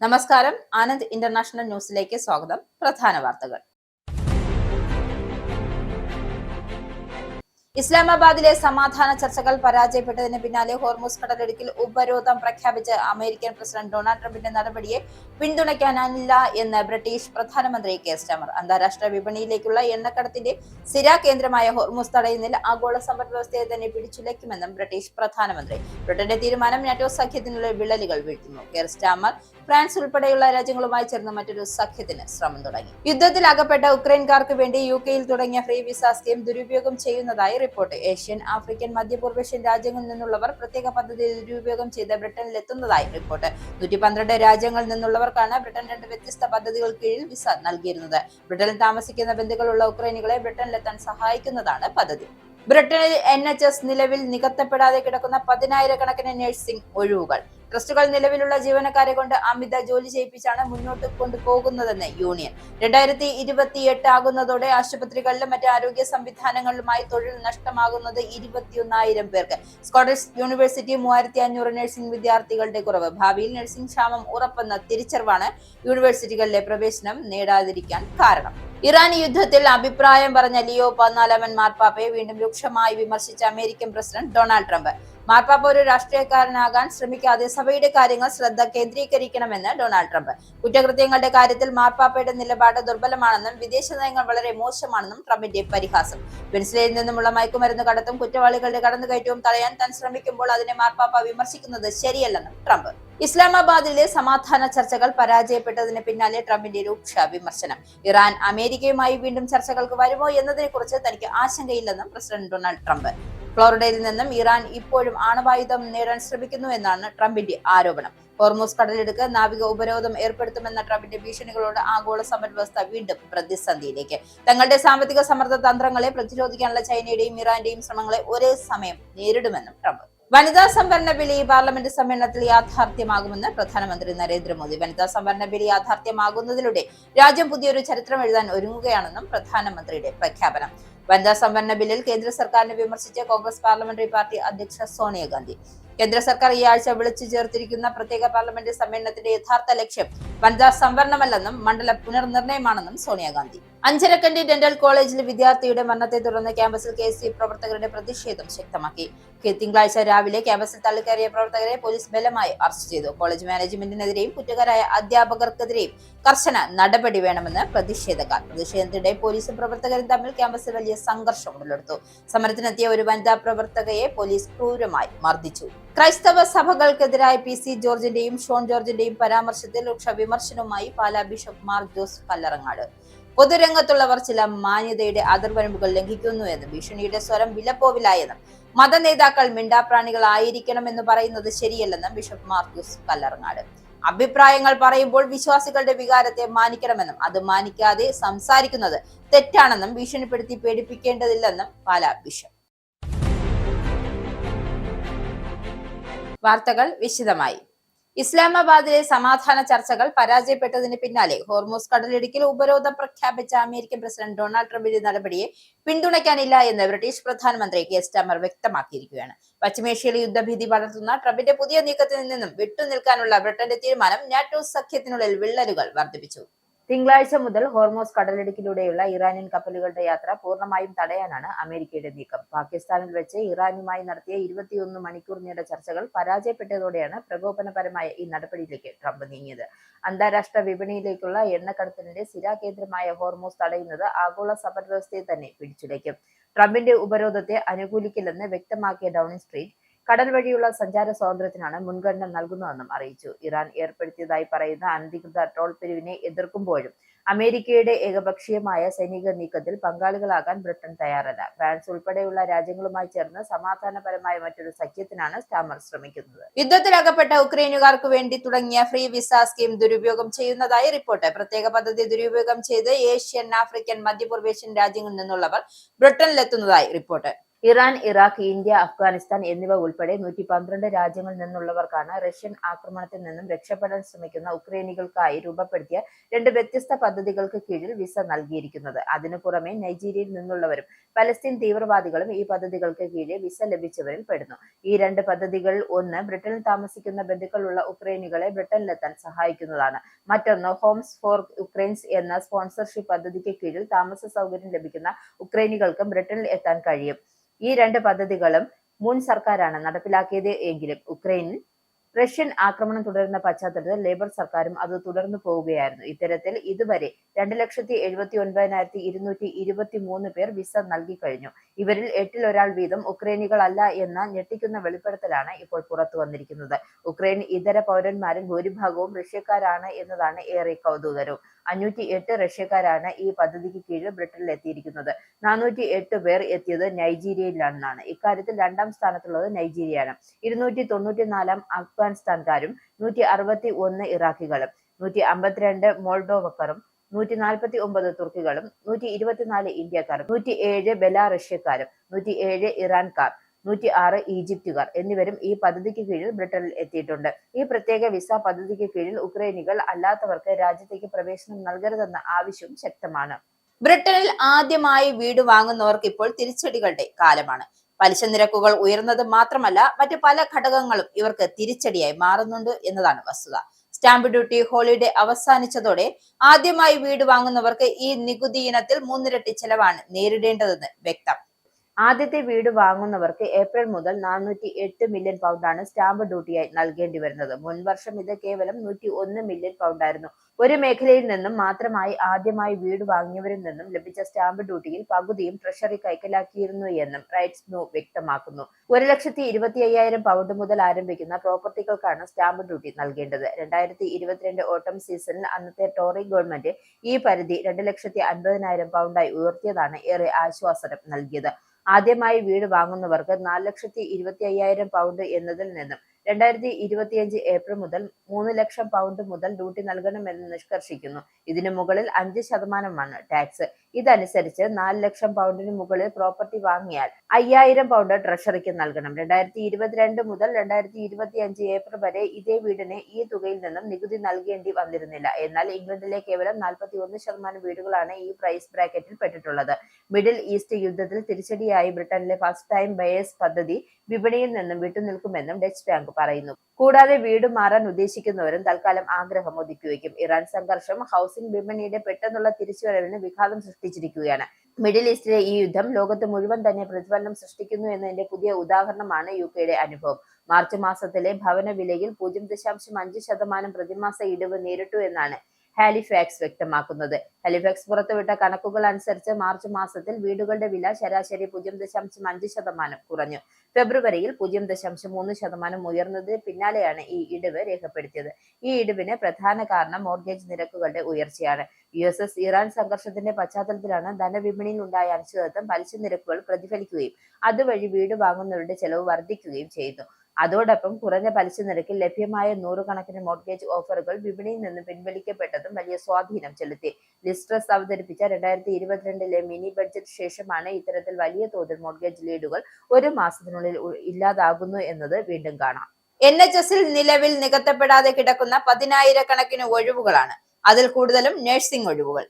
നമസ്കാരം. ആനന്ദ് ഇന്റർനാഷണൽ ന്യൂസിലേക്ക് സ്വാഗതം. പ്രധാന വാർത്തകൾ. ഇസ്ലാമാബാദിലെ സമാധാന ചർച്ചകൾ പരാജയപ്പെട്ടതിന് പിന്നാലെ ഹോർമൂസ് കടലിടുക്കിൽ ഉപരോധം പ്രഖ്യാപിച്ച അമേരിക്കൻ പ്രസിഡന്റ് ഡൊണാൾഡ് ട്രംപിന്റെ നടപടിയെ പിന്തുണയ്ക്കാനില്ല എന്ന് ബ്രിട്ടീഷ് പ്രധാനമന്ത്രി കെയർ സ്റ്റാർമർ. അന്താരാഷ്ട്ര വിപണിയിലേക്കുള്ള എണ്ണക്കടത്തിന്റെ സ്ഥിരാകേന്ദ്രമായ ഹോർമൂസ് തടയുന്നതിൽ ആഗോള സമ്പദ് വ്യവസ്ഥയെ തന്നെ പിടിച്ചുലയ്ക്കുമെന്നും ബ്രിട്ടീഷ് പ്രധാനമന്ത്രി. ബ്രിട്ടന്റെ തീരുമാനം നാറ്റോ സഖ്യത്തിനുള്ള വിള്ളലുകൾ വീഴ്ത്തുന്നു. കെയർ സ്റ്റാർമർ ഫ്രാൻസ് ഉൾപ്പെടെയുള്ള രാജ്യങ്ങളുമായി ചേർന്ന് മറ്റൊരു സഖ്യത്തിന് ശ്രമം തുടങ്ങി. യുദ്ധത്തിൽ അകപ്പെട്ട ഉക്രൈൻകാർക്ക് വേണ്ടി യുകെയിൽ തുടങ്ങിയ ഫ്രീ വിസ സ്കീം ദുരുപയോഗം ചെയ്യുന്നതായി റിപ്പോർട്ട്. ഏഷ്യൻ, ആഫ്രിക്കൻ, മധ്യപൂർവേഷ്യൻ രാജ്യങ്ങളിൽ നിന്നുള്ളവർ പ്രത്യേക പദ്ധതി ദുരുപയോഗം ചെയ്ത് ബ്രിട്ടനിലെത്തുന്നതായി റിപ്പോർട്ട്. 112 രാജ്യങ്ങളിൽ നിന്നുള്ളവർക്കാണ് ബ്രിട്ടൻ 2 വ്യത്യസ്ത പദ്ധതികൾ കീഴിൽ വിസ നൽകിയിരുന്നത്. ബ്രിട്ടനിൽ താമസിക്കുന്ന ബന്ധുക്കളുള്ള ഉക്രൈനികളെ ബ്രിട്ടനിലെത്താൻ സഹായിക്കുന്നതാണ് പദ്ധതി. ബ്രിട്ടനിൽ NHS നിലവിൽ നികത്തപ്പെടാതെ കിടക്കുന്ന 10,000-കണക്കിന് നഴ്സിംഗ് ഒഴിവുകൾ. ട്രസ്റ്റുകൾ നിലവിലുള്ള ജീവനക്കാരെ കൊണ്ട് അമിത ജോലി ചെയ്യിപ്പിച്ചാണ് മുന്നോട്ട് കൊണ്ടുപോകുന്നതെന്ന് യൂണിയൻ. 2028 ആകുന്നതോടെ ആശുപത്രികളിലും മറ്റ് ആരോഗ്യ സംവിധാനങ്ങളിലുമായി തൊഴിൽ നഷ്ടമാകുന്നത് 21,000 പേർക്ക്. സ്കോട്ടിഷ് യൂണിവേഴ്സിറ്റി 3,500 നഴ്സിംഗ് വിദ്യാർത്ഥികളുടെ കുറവ്. ഭാവിയിൽ നഴ്സിംഗ് ക്ഷാമം ഉറപ്പെന്ന തിരിച്ചറിവാണ് യൂണിവേഴ്സിറ്റികളിലെ പ്രവേശനം നേടാതിരിക്കാൻ കാരണം. ഇറാൻ യുദ്ധത്തിൽ അഭിപ്രായം പറഞ്ഞ ലിയോ 14 മാർപ്പാപ്പയെ വീണ്ടും രൂക്ഷമായി വിമർശിച്ച അമേരിക്കൻ പ്രസിഡന്റ് ഡൊണാൾഡ് ട്രംപ്. മാർപ്പാപ്പ ഒരു രാഷ്ട്രീയക്കാരനാകാൻ ശ്രമിക്കാതെ സഭയുടെ കാര്യങ്ങൾ ശ്രദ്ധ കേന്ദ്രീകരിക്കണമെന്ന് ഡൊണാൾഡ് ട്രംപ്. കുറ്റകൃത്യങ്ങളുടെ കാര്യത്തിൽ മാർപ്പാപ്പയുടെ നിലപാട് ദുർബലമാണെന്നും വിദേശ നയങ്ങൾ വളരെ മോശമാണെന്നും ട്രംപിന്റെ പരിഹാസം. വെനിസ്വേലയിൽ നിന്നുമുള്ള മയക്കുമരുന്ന് കടത്തും കുറ്റവാളികളുടെ കടന്നുകയറ്റവും തടയാൻ താൻ ശ്രമിക്കുമ്പോൾ അതിനെ മാർപ്പാപ്പ വിമർശിക്കുന്നത് ശരിയല്ലെന്നും ട്രംപ്. ഇസ്ലാമാബാദിലെ സമാധാന ചർച്ചകൾ പരാജയപ്പെട്ടതിന് പിന്നാലെ ട്രംപിന്റെ രൂക്ഷ വിമർശനം. ഇറാൻ അമേരിക്കയുമായി വീണ്ടും ചർച്ചകൾക്ക് വരുമോ എന്നതിനെ കുറിച്ച് തനിക്ക് ആശങ്കയില്ലെന്നും പ്രസിഡന്റ് ഡൊണാൾഡ് ട്രംപ്. ഫ്ലോറിഡയിൽ നിന്നും ഇറാൻ ഇപ്പോഴും ആണവായുധം നേടാൻ ശ്രമിക്കുന്നു എന്നാണ് ട്രംപിന്റെ ആരോപണം. ഹോർമൂസ് കടലിടുക്ക് നാവിക ഉപരോധം ഏർപ്പെടുത്തുമെന്ന ട്രംപിന്റെ ഭീഷണികളോട് ആഗോള സമ്പദ് വ്യവസ്ഥ വീണ്ടും പ്രതിസന്ധിയിലേക്ക്. തങ്ങളുടെ സാമ്പത്തിക സമ്മർദ്ദ തന്ത്രങ്ങളെ പ്രതിരോധിക്കാനുള്ള ചൈനയുടെയും ഇറാന്റെയും ശ്രമങ്ങളെ ഒരേ സമയം നേരിടുമെന്നും ട്രംപ്. വനിതാ സംവരണ ബിൽ ഈ പാർലമെന്റ് സമ്മേളനത്തിൽ യാഥാർത്ഥ്യമാകുമെന്ന് പ്രധാനമന്ത്രി നരേന്ദ്രമോദി. വനിതാ സംവരണ ബിൽ യാഥാർത്ഥ്യമാകുന്നതിലൂടെ രാജ്യം പുതിയൊരു ചരിത്രം എഴുതാൻ ഒരുങ്ങുകയാണെന്നും പ്രധാനമന്ത്രിയുടെ പ്രഖ്യാപനം. വനിതാ സംവരണ ബില്ലിൽ കേന്ദ്ര സർക്കാരിനെ വിമർശിച്ച കോൺഗ്രസ് പാർലമെന്ററി പാർട്ടി അധ്യക്ഷ സോണിയാഗാന്ധി. കേന്ദ്ര സർക്കാർ ഈ ആഴ്ച വിളിച്ചു ചേർത്തിരിക്കുന്ന പ്രത്യേക പാർലമെന്റ് സമ്മേളനത്തിന്റെ യഥാർത്ഥ ലക്ഷ്യം വനിതാ സംവരണമല്ലെന്നും മണ്ഡല പുനർനിർണയമാണെന്നും സോണിയാഗാന്ധി. അഞ്ചരക്കണ്ടി ഡെന്റൽ കോളേജിൽ വിദ്യാർത്ഥിയുടെ മരണത്തെ തുടർന്ന് ക്യാമ്പസിൽ KSU പ്രവർത്തകരുടെ പ്രതിഷേധം ശക്തമാക്കി. തിങ്കളാഴ്ച രാവിലെ ക്യാമ്പസിൽ തള്ളിക്കയറിയ പ്രവർത്തകരെ പോലീസ് ബലമായി അറസ്റ്റ് ചെയ്തു. കോളേജ് മാനേജ്മെന്റിനെതിരെയും കുറ്റക്കാരായ അധ്യാപകർക്കെതിരെയും കർശന നടപടി വേണമെന്ന് പ്രതിഷേധക്കാർ. പ്രതിഷേധത്തിനിടെ പോലീസും പ്രവർത്തകരും തമ്മിൽ ക്യാമ്പസിൽ വലിയ സംഘർഷം ഉടലെടുത്തു. സമരത്തിനെത്തിയ ഒരു വനിതാ പ്രവർത്തകയെ പോലീസ് ക്രൂരമായി മർദ്ദിച്ചു. ക്രൈസ്തവ സഭകൾക്കെതിരായ PC ജോർജിന്റെയും ഷോൺ ജോർജിന്റെയും പരാമർശത്തിൽ രൂക്ഷ വിമർശനവുമായി പാലാ ബിഷപ്പ് മാർ ജോസ് കല്ലറങ്ങാട്. പൊതുരംഗത്തുള്ളവർ ചില മാന്യതയുടെ അതിർവരമ്പുകൾ ലംഘിക്കുന്നുവെന്നും ഭീഷണിയുടെ സ്വരം വിലപ്പോവിലായെന്നും മതനേതാക്കൾ മിണ്ടാപ്രാണികളായിരിക്കണമെന്ന് പറയുന്നത് ശരിയല്ലെന്നും ബിഷപ്പ് മാർ ജോസ് കല്ലറങ്ങാട്. അഭിപ്രായങ്ങൾ പറയുമ്പോൾ വിശ്വാസികളുടെ വികാരത്തെ മാനിക്കണമെന്നും അത് മാനിക്കാതെ സംസാരിക്കുന്നത് തെറ്റാണെന്നും ഭീഷണിപ്പെടുത്തി പേടിപ്പിക്കേണ്ടതില്ലെന്നും പാലാ ബിഷപ്പ്. വാർത്തകൾ വിശദമായി. ഇസ്ലാമാബാദിലെ സമാധാന ചർച്ചകൾ പരാജയപ്പെട്ടതിന് പിന്നാലെ ഹോർമൂസ് കടലിടുക്കിൽ ഉപരോധം പ്രഖ്യാപിച്ച അമേരിക്കൻ പ്രസിഡന്റ് ഡൊണാൾഡ് ട്രംപിന്റെ നടപടിയെ പിന്തുണയ്ക്കാനില്ല എന്ന് ബ്രിട്ടീഷ് പ്രധാനമന്ത്രി കെയർ സ്റ്റാർമർ വ്യക്തമാക്കിയിരിക്കുകയാണ്. പശ്ചിമേഷ്യയിൽ യുദ്ധഭീതി പടർത്തുന്ന ട്രംപിന്റെ പുതിയ നീക്കത്തിൽ നിന്നും വിട്ടുനിൽക്കാനുള്ള ബ്രിട്ടന്റെ തീരുമാനം നാറ്റോ സഖ്യത്തിനുള്ളിൽ വിള്ളലുകൾ വർദ്ധിപ്പിച്ചു. തിങ്കളാഴ്ച മുതൽ ഹോർമൂസ് കടലിടുക്കിലൂടെയുള്ള ഇറാനിയൻ കപ്പലുകളുടെ യാത്ര പൂർണ്ണമായും തടയാനാണ് അമേരിക്കയുടെ നീക്കം. പാകിസ്ഥാനിൽ വെച്ച് ഇറാനുമായി നടത്തിയ 21 മണിക്കൂർ നീണ്ട ചർച്ചകൾ പരാജയപ്പെട്ടതോടെയാണ് പ്രകോപനപരമായ ഈ നടപടിയിലേക്ക് ട്രംപ് നീങ്ങിയത്. അന്താരാഷ്ട്ര വിപണിയിലേക്കുള്ള എണ്ണക്കടത്തിന്റെ സ്ഥിരാകേന്ദ്രമായ ഹോർമൂസ് തടയുന്നത് ആഗോള സമ്പദ് വ്യവസ്ഥയെ തന്നെ പിടിച്ചുലയ്ക്കും. ട്രംപിന്റെ ഉപരോധത്തെ അനുകൂലിക്കില്ലെന്ന് വ്യക്തമാക്കിയ ഡൌണിംഗ് സ്ട്രീറ്റ് കടൽ വഴിയുള്ള സഞ്ചാര സ്വാതന്ത്ര്യത്തിനാണ് മുൻഗണന നൽകുന്നതെന്നും അറിയിച്ചു. ഇറാൻ ഏർപ്പെടുത്തിയതായി പറയുന്ന അനധികൃത ടോൾ പിരിവിനെ എതിർക്കുമ്പോഴും അമേരിക്കയുടെ ഏകപക്ഷീയമായ സൈനിക നീക്കത്തിൽ പങ്കാളികളാകാൻ ബ്രിട്ടൻ തയ്യാറല്ല. ഫ്രാൻസ് ഉൾപ്പെടെയുള്ള രാജ്യങ്ങളുമായി ചേർന്ന് സമാധാനപരമായ മറ്റൊരു സഖ്യത്തിനാണ് സ്റ്റാർമർ ശ്രമിക്കുന്നത്. യുദ്ധത്തിലകപ്പെട്ട ഉക്രൈനുകാർക്ക് വേണ്ടി തുടങ്ങിയ ഫ്രീ വിസ സ്കീം ദുരുപയോഗം ചെയ്യുന്നതായി റിപ്പോർട്ട്. പ്രത്യേക പദ്ധതി ദുരുപയോഗം ചെയ്ത് ഏഷ്യൻ, ആഫ്രിക്കൻ, മധ്യപൂർവേഷ്യൻ രാജ്യങ്ങളിൽ നിന്നുള്ളവർ ബ്രിട്ടനിലെത്തുന്നതായി report. Iran, Iraq, India, Afghanistan എന്നിവ ഉൾപ്പെടെ 112 രാജ്യങ്ങളിൽ നിന്നുള്ളവർക്കാണ് റഷ്യൻ ആക്രമണത്തിൽ നിന്നും രക്ഷപ്പെടാൻ ശ്രമിക്കുന്ന ഉക്രൈനികൾക്കായി രൂപപ്പെടുത്തിയ 2 വ്യത്യസ്ത പദ്ധതികൾക്ക് കീഴിൽ വിസ നൽകിയിരിക്കുന്നത്. അതിനു പുറമെ നൈജീരിയയിൽ നിന്നുള്ളവരും പലസ്തീൻ തീവ്രവാദികളും ഈ പദ്ധതികൾക്ക് കീഴിൽ വിസ ലഭിച്ചവരിൽ പെടുന്നു. ഈ 2 പദ്ധതികൾ ഒന്ന് ബ്രിട്ടനിൽ താമസിക്കുന്ന ബന്ധുക്കളുള്ള ഉക്രൈനികളെ ബ്രിട്ടനിലെത്താൻ സഹായിക്കുന്നതാണ്. മറ്റൊന്ന് ഹോംസ് ഫോർ യുക്രൈൻസ് എന്ന സ്പോൺസർഷിപ്പ് പദ്ധതിക്ക് കീഴിൽ താമസ സൗകര്യം ലഭിക്കുന്ന ഉക്രൈനികൾക്കും ബ്രിട്ടനിൽ എത്താൻ കഴിയും. ഈ 2 പദ്ധതികളും മുൻ സർക്കാരാണ് നടപ്പിലാക്കിയത് എങ്കിലും ഉക്രൈനിൽ റഷ്യൻ ആക്രമണം തുടരുന്ന പശ്ചാത്തലത്തിൽ ലേബർ സർക്കാരും അത് തുടർന്നു പോവുകയായിരുന്നു. ഇത്തരത്തിൽ ഇതുവരെ 2,79,223 പേർ വിസ നൽകി കഴിഞ്ഞു. ഇവരിൽ 8-ൽ ഒരാൾ വീതം ഉക്രൈനികളല്ല എന്ന ഞെട്ടിക്കുന്ന വെളിപ്പെടുത്തലാണ് ഇപ്പോൾ പുറത്തു വന്നിരിക്കുന്നത്. ഉക്രൈൻ ഇതര പൗരന്മാരിൽ ഭൂരിഭാഗവും റഷ്യക്കാരാണ് എന്നതാണ് ഏറെ കൗതുകകരവും. 508 റഷ്യക്കാരാണ് ഈ പദ്ധതിക്ക് കീഴിൽ ബ്രിട്ടനിൽ എത്തിയിരിക്കുന്നത്. 408 പേർ എത്തിയത് നൈജീരിയയിലാണെന്നാണ്. ഇക്കാര്യത്തിൽ 2ാം സ്ഥാനത്തുള്ളത് നൈജീരിയയാണ്. 294 അഫ്ഗാനിസ്ഥാൻകാരും 161 ഇറാഖികളും 152 മോൾഡോവക്കാരും 149 തുർക്കികളും 124 ഇന്ത്യക്കാരും 107 ബെലാറഷ്യക്കാരും 107 ഇറാൻകാർ 106 ഈജിപ്തുകാർ എന്നിവരും ഈ പദ്ധതിക്ക് കീഴിൽ ബ്രിട്ടനിൽ എത്തിയിട്ടുണ്ട്. ഈ പ്രത്യേക വിസ പദ്ധതിക്ക് കീഴിൽ ഉക്രൈനികൾ അല്ലാത്തവർക്ക് രാജ്യത്തേക്ക് പ്രവേശനം നൽകരുതെന്ന ആവശ്യം ശക്തമാണ്. ബ്രിട്ടനിൽ ആദ്യമായി വീട് വാങ്ങുന്നവർക്ക് ഇപ്പോൾ തിരിച്ചടികളുടെ കാലമാണ്. പലിശ നിരക്കുകൾ ഉയർന്നത് മാത്രമല്ല, മറ്റു പല ഘടകങ്ങളും ഇവർക്ക് തിരിച്ചടിയായി മാറുന്നുണ്ട് എന്നതാണ് വസ്തുത. സ്റ്റാമ്പ് ഡ്യൂട്ടി ഹോളിഡേ അവസാനിച്ചതോടെ ആദ്യമായി വീട് വാങ്ങുന്നവർക്ക് ഈ നികുതി ഇനത്തിൽ 3 ഇരട്ടി ചെലവാണ് നേരിടേണ്ടതെന്ന് വ്യക്തം. ആദ്യത്തെ വീട് വാങ്ങുന്നവർക്ക് ഏപ്രിൽ മുതൽ 408 മില്യൺ പൗണ്ടാണ് സ്റ്റാമ്പ് ഡ്യൂട്ടിയായി നൽകേണ്ടി വരുന്നത്. മുൻവർഷം ഇത് കേവലം 101 മില്യൺ പൗണ്ടായിരുന്നു. ഒരു മേഖലയിൽ നിന്നും മാത്രമായി ആദ്യമായി വീട് വാങ്ങിയവരിൽ നിന്നും ലഭിച്ച സ്റ്റാമ്പ് ഡ്യൂട്ടിയിൽ പകുതിയും ട്രഷറി കൈക്കലാക്കിയിരുന്നു എന്നും റൈറ്റ്സ് ന്യൂ വ്യക്തമാക്കുന്നു. 1,25,000 പൗണ്ട് മുതൽ ആരംഭിക്കുന്ന പ്രോപ്പർട്ടികൾക്കാണ് സ്റ്റാമ്പ് ഡ്യൂട്ടി നൽകേണ്ടത്. 2022 ഓട്ടം സീസണിൽ അന്നത്തെ ടോറി ഗവൺമെന്റ് ഈ പരിധി 2,50,000 പൗണ്ടായി ഉയർത്തിയതാണ് ഏറെ ആശ്വാസം നൽകിയത്. ആദ്യമായി വീട് വാങ്ങുന്നവർക്ക് 4,25,000 പൗണ്ട് എന്നതിൽ നിന്നും 2025 ഏപ്രിൽ മുതൽ 3 ലക്ഷം പൗണ്ട് മുതൽ ഡ്യൂട്ടി നൽകണമെന്ന് നിഷ്കർഷിക്കുന്നു. ഇതിനു മുകളിൽ 5% ടാക്സ്. ഇതനുസരിച്ച് 4 ലക്ഷം പൗണ്ടിന് മുകളിൽ പ്രോപ്പർട്ടി വാങ്ങിയാൽ 5,000 പൗണ്ട് ട്രഷറിക്ക് നൽകണം. 2022 മുതൽ 2025 ഏപ്രിൽ വരെ ഇതേ വീടിന് ഈ തുകയിൽ നിന്നും നികുതി നൽകേണ്ടി വന്നിരുന്നില്ല. എന്നാൽ ഇംഗ്ലണ്ടിലെ കേവലം 41% വീടുകളാണ് ഈ പ്രൈസ് ബ്രാക്കറ്റിൽ പെട്ടിട്ടുള്ളത്. മിഡിൽ ഈസ്റ്റ് യുദ്ധത്തിൽ തിരിച്ചടിയായി ബ്രിട്ടനിലെ ഫസ്റ്റ് ടൈം ബയേഴ്സ് പദ്ധതി വിപണിയിൽ നിന്നും വിട്ടുനിൽക്കുമെന്നും ഡച്ച് ബാങ്ക് പറയുന്നു. കൂടാതെ വീട് മാറാൻ ഉദ്ദേശിക്കുന്നവരും തൽക്കാലം ആഗ്രഹം ഒതുക്കിവെക്കും. ഇറാൻ സംഘർഷം ഹൗസിംഗ് വിപണിയുടെ പെട്ടെന്നുള്ള തിരിച്ചുവരവിന് വിഘാതം സൃഷ്ടിച്ചിരിക്കുകയാണ്. മിഡിൽ ഈസ്റ്റിലെ ഈ യുദ്ധം ലോകത്ത് മുഴുവൻ തന്നെ പ്രതിഫലനം സൃഷ്ടിക്കുന്നു എന്നതിന്റെ പുതിയ ഉദാഹരണമാണ് യുകെയുടെ അനുഭവം. മാർച്ച് മാസത്തിലെ ഭവന വിലയിൽ 0.5% പ്രതിമാസ ഇടിവ് നേരിട്ടു എന്നാണ് ഹാലിഫാക്സ് വ്യക്തമാക്കുന്നത്. ഹാലിഫാക്സ് പുറത്തുവിട്ട കണക്കുകൾ അനുസരിച്ച് മാർച്ച് മാസത്തിൽ വീടുകളുടെ വില ശരാശരി 0.5% കുറഞ്ഞു. ഫെബ്രുവരിയിൽ 0.3% ഉയർന്നതിന് പിന്നാലെയാണ് ഈ ഇടിവ് രേഖപ്പെടുത്തിയത്. ഈ ഇടിവിന് പ്രധാന കാരണം മോർഗേജ് നിരക്കുകളുടെ ഉയർച്ചയാണ്. US ഇറാൻ സംഘർഷത്തിന്റെ പശ്ചാത്തലത്തിലാണ് ധനവിപണിയിൽ ഉണ്ടായ അനിശ്ചിതത്വം പലിശ നിരക്കുകൾ പ്രതിഫലിക്കുകയും അതുവഴി വീട് വാങ്ങുന്നവരുടെ ചെലവ് വർദ്ധിക്കുകയും ചെയ്തു. അതോടൊപ്പം കുറഞ്ഞ പലിശ നിരക്കിൽ ലഭ്യമായ 100 കണക്കിന് മോർഗേജ് ഓഫറുകൾ വിപണിയിൽ നിന്ന് പിൻവലിക്കപ്പെട്ടതും വലിയ സ്വാധീനം ചെലുത്തി. ലിസ്ട്രസ് അവതരിപ്പിച്ച 2022 മിനി ബഡ്ജറ്റ് ശേഷമാണ് ഇത്തരത്തിൽ വലിയ തോതിൽ മോർഗേജ് ലീഡുകൾ ഒരു മാസത്തിനുള്ളിൽ ഇല്ലാതാകുന്നു എന്നത് വീണ്ടും കാണാം. NHSൽ നിലവിൽ നികത്തപ്പെടാതെ കിടക്കുന്ന 10,000 കണക്കിന് ഒഴിവുകളാണ്. അതിൽ കൂടുതലും നഴ്സിംഗ് ഒഴിവുകൾ.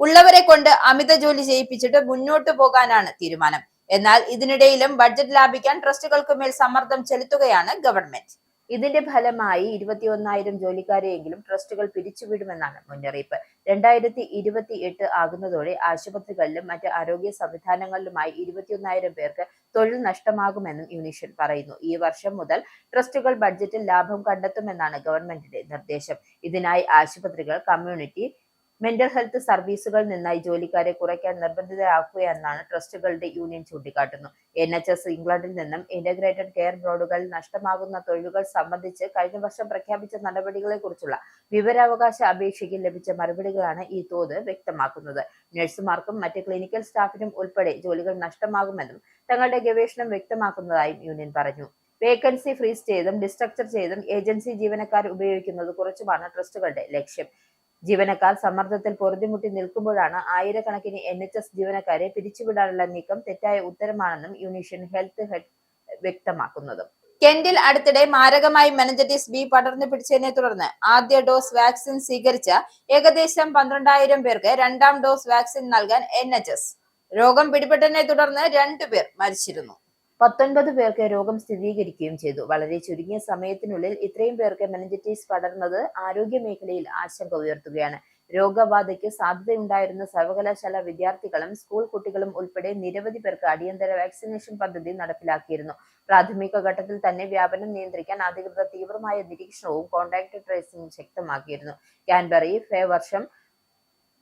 ഉള്ളവരെ കൊണ്ട് അമിത ജോലി ചെയ്യിപ്പിച്ചിട്ട് മുന്നോട്ടു പോകാനാണ് തീരുമാനം. എന്നാൽ ഇതിനിടയിലും ബഡ്ജറ്റ് ലാഭിക്കാൻ ട്രസ്റ്റുകൾക്ക് മേൽ സമ്മർദ്ദം ചെലുത്തുകയാണ് ഗവൺമെന്റ്. ഇതിന്റെ ഫലമായി 21,000 ജോലിക്കാരെയെങ്കിലും ട്രസ്റ്റുകൾ പിരിച്ചുവിടുമെന്നാണ് മുന്നറിയിപ്പ്. 2028 ആകുന്നതോടെ ആശുപത്രികളിലും മറ്റ് ആരോഗ്യ സംവിധാനങ്ങളിലുമായി 21,000 പേർക്ക് തൊഴിൽ നഷ്ടമാകുമെന്നും യൂണിഷൻ പറയുന്നു. ഈ വർഷം മുതൽ ട്രസ്റ്റുകൾ ബഡ്ജറ്റിൽ ലാഭം കണ്ടെത്തുമെന്നാണ് ഗവൺമെന്റിന്റെ നിർദ്ദേശം. ഇതിനായി ആശുപത്രികൾ, കമ്മ്യൂണിറ്റി മെന്റൽ ഹെൽത്ത് സർവീസുകളിൽ നിന്നായി ജോലിക്കാരെ കുറയ്ക്കാൻ നിർബന്ധിതരാക്കുകയെന്നാണ് ട്രസ്റ്റുകളുടെ യൂണിയൻ ചൂണ്ടിക്കാട്ടുന്നു. NHS ഇംഗ്ലണ്ടിൽ നിന്നും ഇന്റഗ്രേറ്റഡ് കെയർ ബോർഡുകളിൽ നഷ്ടമാകുന്ന തൊഴിലുകൾ സംബന്ധിച്ച് കഴിഞ്ഞ വർഷം പ്രഖ്യാപിച്ച നടപടികളെക്കുറിച്ചുള്ള വിവരാവകാശ അപേക്ഷയ്ക്ക് ലഭിച്ച മറുപടികളാണ് ഈ തോത് വ്യക്തമാക്കുന്നത്. നഴ്സുമാർക്കും മറ്റ് ക്ലിനിക്കൽ സ്റ്റാഫിനും ഉൾപ്പെടെ ജോലികൾ നഷ്ടമാകുമെന്നും തങ്ങളുടെ ഗവേഷണം വ്യക്തമാക്കുന്നതായും യൂണിയൻ പറഞ്ഞു. വേക്കൻസി ഫ്രീസ് ചെയ്തും ഡിസ്ട്രക്ചർ ചെയ്തും ഏജൻസി ജീവനക്കാർ ഉപയോഗിക്കുന്നത് കുറച്ചുമാണ് ട്രസ്റ്റുകളുടെ ലക്ഷ്യം. ജീവനക്കാർ സമ്മർദ്ദത്തിൽ പൊറുതിമുട്ടി നിൽക്കുമ്പോഴാണ് ആയിരക്കണക്കിന് NHS ജീവനക്കാരെ പിരിച്ചുവിടാനുള്ള നീക്കം തെറ്റായ ഉത്തരമാണെന്നും യൂണിയൻ ഹെൽത്ത് ഹെഡ് വ്യക്തമാക്കുന്നത്. കെന്റിൽ അടുത്തിടെ മാരകമായി മെനിഞ്ചൈറ്റിസ് ബി പടർന്നു പിടിച്ചതിനെ തുടർന്ന് ആദ്യ ഡോസ് വാക്സിൻ സ്വീകരിച്ച ഏകദേശം 12,000 പേർക്ക് രണ്ടാം ഡോസ് വാക്സിൻ നൽകാൻ NHS. രോഗം പിടിപെട്ടതിനെ തുടർന്ന് 2 പേർ മരിച്ചിരുന്നു. 19 പേർക്ക് രോഗം സ്ഥിരീകരിക്കുകയും ചെയ്തു. വളരെ ചുരുങ്ങിയ സമയത്തിനുള്ളിൽ ഇത്രയും പേർക്ക് മെനിഞ്ചൈറ്റിസ് പടർന്നത് ആരോഗ്യ മേഖലയിൽ ആശങ്ക ഉയർത്തുകയാണ്. രോഗബാധയ്ക്ക് സാധ്യതയുണ്ടായിരുന്ന സർവകലാശാല വിദ്യാർത്ഥികളും സ്കൂൾ കുട്ടികളും ഉൾപ്പെടെ നിരവധി പേർക്ക് അടിയന്തര വാക്സിനേഷൻ പദ്ധതി നടപ്പിലാക്കിയിരുന്നു. പ്രാഥമിക ഘട്ടത്തിൽ തന്നെ വ്യാപനം നിയന്ത്രിക്കാൻ അധികൃതർ തീവ്രമായ നിരീക്ഷണവും കോൺടാക്ട് ട്രേസിംഗും ശക്തമാക്കിയിരുന്നു. കാൻബറി, ഫേവർഷം,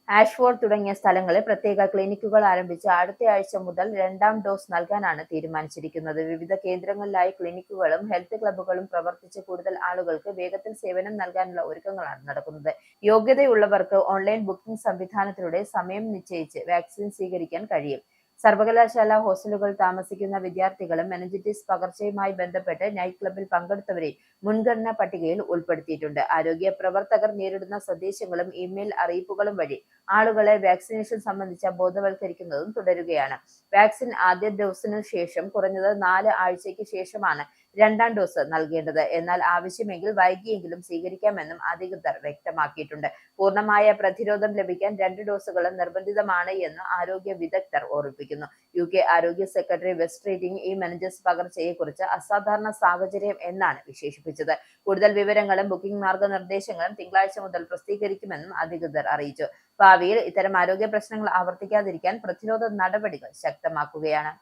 ആഷ്ഫോർഡ് തുടങ്ങിയ സ്ഥലങ്ങളിൽ പ്രത്യേക ക്ലിനിക്കുകൾ ആരംഭിച്ച് അടുത്ത ആഴ്ച മുതൽ രണ്ടാം ഡോസ് നൽകാനാണ് തീരുമാനിച്ചിരിക്കുന്നത്. വിവിധ കേന്ദ്രങ്ങളിലായി ക്ലിനിക്കുകളും ഹെൽത്ത് ക്ലബ്ബുകളും പ്രവർത്തിച്ച് കൂടുതൽ ആളുകൾക്ക് വേഗത്തിൽ സേവനം നൽകാനുള്ള ഒരുക്കങ്ങളാണ് നടക്കുന്നത്. യോഗ്യതയുള്ളവർക്ക് ഓൺലൈൻ ബുക്കിംഗ് സംവിധാനത്തിലൂടെ സമയം നിശ്ചയിച്ച് വാക്സിൻ സ്വീകരിക്കാൻ കഴിയും. സർവകലാശാല ഹോസ്റ്റലുകൾ താമസിക്കുന്ന വിദ്യാർത്ഥികളും മെനിഞ്ചൈറ്റിസ് പകർച്ചയുമായി ബന്ധപ്പെട്ട് നൈറ്റ് ക്ലബിൽ പങ്കെടുത്തവരെ മുൻഗണനാ പട്ടികയിൽ ഉൾപ്പെടുത്തിയിട്ടുണ്ട്. ആരോഗ്യ പ്രവർത്തകർ നേരിടുന്ന സന്ദേശങ്ങളും ഇമെയിൽ അറിയിപ്പുകളും വഴി ആളുകളെ വാക്സിനേഷൻ സംബന്ധിച്ച് ബോധവൽക്കരിക്കുന്നതും തുടരുകയാണ്. വാക്സിൻ ആദ്യ ഡോസിനു ശേഷം കുറഞ്ഞത് 4 ആഴ്ചയ്ക്ക് ശേഷമാണ് രണ്ടാം ഡോസ് നൽകേണ്ടത്. എന്നാൽ ആവശ്യമെങ്കിൽ വൈകിയെങ്കിലും സ്വീകരിക്കാമെന്നും അധികൃതർ വ്യക്തമാക്കിയിട്ടുണ്ട്. പൂർണ്ണമായ പ്രതിരോധം ലഭിക്കാൻ 2 ഡോസുകളും നിർബന്ധിതമാണ് എന്ന് ആരോഗ്യ വിദഗ്ധർ ഓർമ്മിപ്പിക്കുന്നു. UK ആരോഗ്യ സെക്രട്ടറി വെസ്റ്റ് റീറ്റിംഗ് ഈ മെനിഞ്ചൈറ്റിസ് പകർച്ചയെക്കുറിച്ച് അസാധാരണ സാഹചര്യം എന്നാണ് വിശേഷിപ്പിച്ചത്. കൂടുതൽ വിവരങ്ങളും ബുക്കിംഗ് മാർഗനിർദ്ദേശങ്ങളും തിങ്കളാഴ്ച മുതൽ പ്രസിദ്ധീകരിക്കുമെന്നും അധികൃതർ അറിയിച്ചു. ഭാവിയിൽ ഇത്തരം ആരോഗ്യ പ്രശ്നങ്ങൾ ആവർത്തിക്കാതിരിക്കാൻ പ്രതിരോധ നടപടികൾ ശക്തമാക്കുകയാണ്.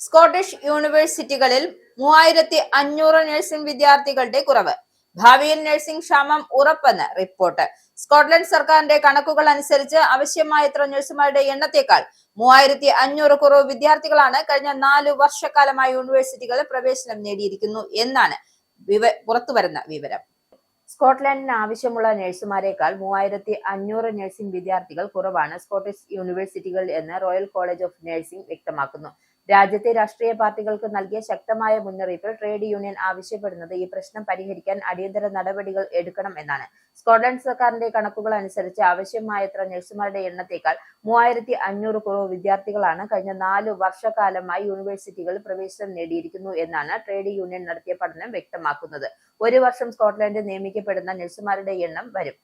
സ്കോട്ടിഷ് യൂണിവേഴ്സിറ്റികളിൽ 3500 നഴ്സിംഗ് വിദ്യാർത്ഥികളുടെ കുറവ്. ഭാവിയിൽ നഴ്സിംഗ് ക്ഷാമം ഉറപ്പെന്ന് റിപ്പോർട്ട്. സ്കോട്ട്ലൻഡ് സർക്കാരിന്റെ കണക്കുകൾ അനുസരിച്ച് ആവശ്യമായത്ര നഴ്സുമാരുടെ എണ്ണത്തേക്കാൾ 3500 കുറവ് വിദ്യാർത്ഥികളാണ് കഴിഞ്ഞ 4 വർഷക്കാലമായി യൂണിവേഴ്സിറ്റികളിൽ പ്രവേശനം നേടിയിരിക്കുന്നു എന്നാണ് പുറത്തുവരുന്ന വിവരം. സ്കോട്ട്ലൻഡിന് ആവശ്യമുള്ള നഴ്സുമാരെക്കാൾ 3500 നഴ്സിംഗ് വിദ്യാർത്ഥികൾ കുറവാണ് സ്കോട്ടിഷ് യൂണിവേഴ്സിറ്റികളിൽ എന്ന് റോയൽ കോളേജ് ഓഫ് നഴ്സിംഗ് വ്യക്തമാക്കുന്നു. രാജ്യത്തെ രാഷ്ട്രീയ പാർട്ടികൾക്ക് നൽകിയ ശക്തമായ മുന്നറിയിപ്പിൽ ട്രേഡ് യൂണിയൻ ആവശ്യപ്പെടുന്നത് ഈ പ്രശ്നം പരിഹരിക്കാൻ അടിയന്തര നടപടികൾ എടുക്കണം എന്നാണ്. സ്കോട്ട്ലൻഡ് സർക്കാരിന്റെ കണക്കുകൾ അനുസരിച്ച് ആവശ്യമായത്ര നഴ്സുമാരുടെ എണ്ണത്തേക്കാൾ 3500 കുറവ് വിദ്യാർത്ഥികളാണ് കഴിഞ്ഞ 4 വർഷക്കാലമായി യൂണിവേഴ്സിറ്റികളിൽ പ്രവേശനം നേടിയിരിക്കുന്നു എന്നാണ് ട്രേഡ് യൂണിയൻ നടത്തിയ പഠനം വ്യക്തമാക്കുന്നത്. 1 വർഷം സ്കോട്ട്ലൻഡിൽ നിയമിക്കപ്പെടുന്ന നഴ്സുമാരുടെ എണ്ണം വരും.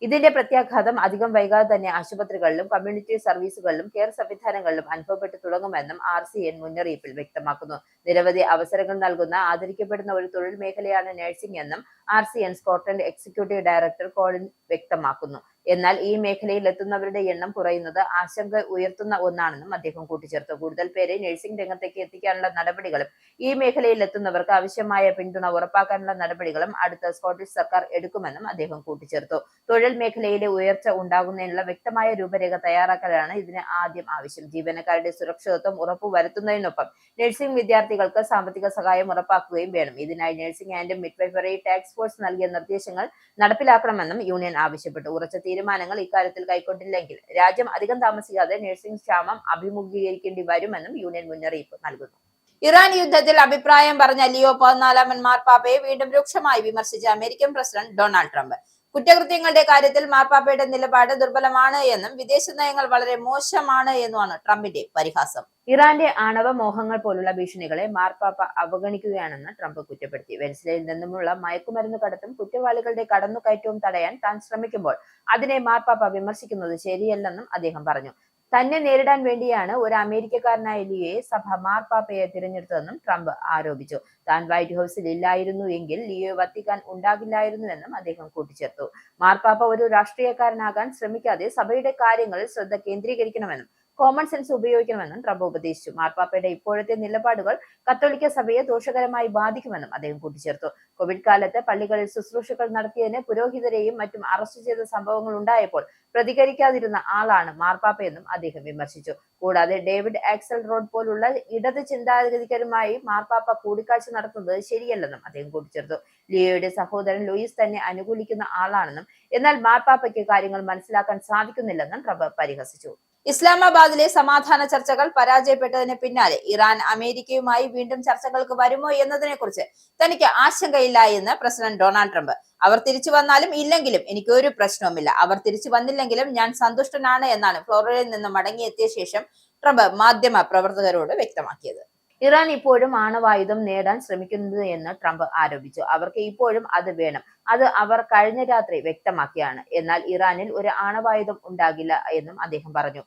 ഇതിന്റെ പ്രത്യാഘാതം അധികം വൈകാതെ തന്നെ ആശുപത്രികളിലും കമ്മ്യൂണിറ്റി സർവീസുകളിലും കെയർ സംവിധാനങ്ങളിലും അനുഭവപ്പെട്ടു തുടങ്ങുമെന്നും RCN മുന്നറിയിപ്പിൽ വ്യക്തമാക്കുന്നു. നിരവധി അവസരങ്ങൾ നൽകുന്ന ആദരിക്കപ്പെടുന്ന ഒരു തൊഴിൽ മേഖലയാണ് നഴ്സിംഗ് എന്നും RCN Scotland executive director Colin വ്യക്തമാക്കുന്നു. എന്നാൽ ഈ മേഖലയിൽ എത്തുന്നവരുടെ എണ്ണം കുറയുന്നത് ആശങ്ക ഉയർത്തുന്ന ഒന്നാണെന്നും അദ്ദേഹം കൂട്ടിച്ചേർത്തു. കൂടുതൽ പേരെ നഴ്സിംഗ് രംഗത്തേക്ക് എത്തിക്കാനുള്ള നടപടികളും ഈ മേഖലയിൽ എത്തുന്നവർക്ക് ആവശ്യമായ പിന്തുണ ഉറപ്പാക്കാനുള്ള നടപടികളും അടുത്ത സ്കോട്ടിഷ് സർക്കാർ എടുക്കുമെന്നും അദ്ദേഹം കൂട്ടിച്ചേർത്തു. തൊഴിൽ മേഖലയിലെ ഉയർച്ച ഉണ്ടാകുന്നതിനുള്ള വ്യക്തമായ രൂപരേഖ തയ്യാറാക്കലാണ് ഇതിന് ആദ്യം ആവശ്യം. ജീവനക്കാരുടെ സുരക്ഷിതത്വം ഉറപ്പുവരുത്തുന്നതിനൊപ്പം നഴ്സിംഗ് വിദ്യാർത്ഥികൾക്ക് സാമ്പത്തിക സഹായം ഉറപ്പാക്കുകയും വേണം. ഇതിനായി nursing and midwifery task force നൽകിയ നിർദ്ദേശങ്ങൾ നടപ്പിലാക്കണമെന്നും യൂണിയൻ ആവശ്യപ്പെട്ടു. ഉറച്ച തീരുമാനങ്ങൾ ഇക്കാര്യത്തിൽ കൈക്കൊണ്ടില്ലെങ്കിൽ രാജ്യം അധികം താമസിക്കാതെ നഴ്സിംഗ് ക്ഷാമം അഭിമുഖീകരിക്കേണ്ടി വരുമെന്നും യൂണിയൻ മുന്നറിയിപ്പ് നൽകുന്നു. ഇറാൻ യുദ്ധത്തിൽ അഭിപ്രായം പറഞ്ഞ ലിയോ 14 മാർപ്പാപ്പയെ വീണ്ടും രൂക്ഷമായി വിമർശിച്ച അമേരിക്കൻ പ്രസിഡന്റ് ഡൊണാൾഡ് ട്രംപ്. കുറ്റകൃത്യങ്ങളുടെ കാര്യത്തിൽ മാർപ്പാപ്പയുടെ നിലപാട് ദുർബലമാണ് എന്നും വിദേശ നയങ്ങൾ വളരെ മോശമാണ് എന്നുമാണ് ട്രംപിന്റെ പരിഹാസം. ഇറാന്റെ ആണവ മോഹങ്ങൾ പോലുള്ള ഭീഷണികളെ മാർപ്പാപ്പ അവഗണിക്കുകയാണെന്ന് ട്രംപ് കുറ്റപ്പെടുത്തി. വെനസ്വേലയിൽ നിന്നുമുള്ള മയക്കുമരുന്ന് കടത്തും കുറ്റവാളികളുടെ കടന്നുകയറ്റവും തടയാൻ താൻ ശ്രമിക്കുമ്പോൾ അതിനെ മാർപ്പാപ്പ വിമർശിക്കുന്നത് ശരിയല്ലെന്നും അദ്ദേഹം പറഞ്ഞു. തന്നെ നേരിടാൻ വേണ്ടിയാണ് ഒരു അമേരിക്കക്കാരനായ ലിയോയെ സഭ മാർപ്പാപ്പയെ തിരഞ്ഞെടുത്തതെന്നും ട്രംപ് ആരോപിച്ചു. താൻ വൈറ്റ് ഹൌസിൽ ഇല്ലായിരുന്നു എങ്കിൽ ലിയോ വത്തിക്കാൻ ഉണ്ടാകില്ലായിരുന്നുവെന്നും അദ്ദേഹം കൂട്ടിച്ചേർത്തു. മാർപ്പാപ്പ ഒരു രാഷ്ട്രീയക്കാരനാകാൻ ശ്രമിക്കാതെ സഭയുടെ കാര്യങ്ങളിൽ ശ്രദ്ധ കേന്ദ്രീകരിക്കണമെന്നും കോമൺ സെൻസ് ഉപയോഗിക്കണമെന്നും ട്രംപ് ഉപദേശിച്ചു. മാർപ്പാപ്പയുടെ ഇപ്പോഴത്തെ നിലപാടുകൾ കത്തോലിക്ക സഭയെ ദോഷകരമായി ബാധിക്കുമെന്നും അദ്ദേഹം കൂട്ടിച്ചേർത്തു. കോവിഡ് കാലത്ത് പള്ളികളിൽ ശുശ്രൂഷകൾ നടത്തിയതിന് പുരോഹിതരെയും മറ്റും അറസ്റ്റ് ചെയ്ത സംഭവങ്ങൾ ഉണ്ടായപ്പോൾ പ്രതികരിക്കാതിരുന്ന ആളാണ് മാർപ്പാപ്പയെന്നും അദ്ദേഹം വിമർശിച്ചു. കൂടാതെ ഡേവിഡ് ആക്സൽറോഡ് പോലുള്ള ഇടത് ചിന്താഗതികരുമായി മാർപ്പാപ്പ കൂടിക്കാഴ്ച നടത്തുന്നത് ശരിയല്ലെന്നും അദ്ദേഹം കൂട്ടിച്ചേർത്തു. ലിയോയുടെ സഹോദരൻ ലൂയിസ് തന്നെ അനുകൂലിക്കുന്ന ആളാണെന്നും എന്നാൽ മാർപ്പാപ്പയ്ക്ക് കാര്യങ്ങൾ മനസ്സിലാക്കാൻ സാധിക്കുന്നില്ലെന്നും ട്രംപ് പരിഹസിച്ചു. ഇസ്ലാമാബാദിലെ സമാധാന ചർച്ചകൾ പരാജയപ്പെട്ടതിന് പിന്നാലെ ഇറാൻ അമേരിക്കയുമായി വീണ്ടും ചർച്ചകൾക്ക് വരുമോ എന്നതിനെ കുറിച്ച് തനിക്ക് ആശങ്കയില്ല എന്ന് പ്രസിഡന്റ് ഡൊണാൾഡ് ട്രംപ്. അവർ തിരിച്ചു വന്നാലും ഇല്ലെങ്കിലും എനിക്ക് ഒരു പ്രശ്നവുമില്ല. അവർ തിരിച്ചു വന്നില്ലെങ്കിലും ഞാൻ സന്തുഷ്ടനാണ് എന്നാണ് ഫ്ലോറിഡയിൽ നിന്ന് മടങ്ങിയെത്തിയ ശേഷം ട്രംപ് മാധ്യമ പ്രവർത്തകരോട് വ്യക്തമാക്കിയത്. ഇറാൻ ഇപ്പോഴും ആണവായുധം നേടാൻ ശ്രമിക്കുന്നത് എന്ന് ട്രംപ് ആരോപിച്ചു. അവർക്ക് ഇപ്പോഴും അത് വേണം. അത് അവർ കഴിഞ്ഞ രാത്രി വ്യക്തമാക്കിയാണ്. എന്നാൽ ഇറാനിൽ ഒരു ആണവായുധം ഉണ്ടാകില്ല എന്നും അദ്ദേഹം പറഞ്ഞു.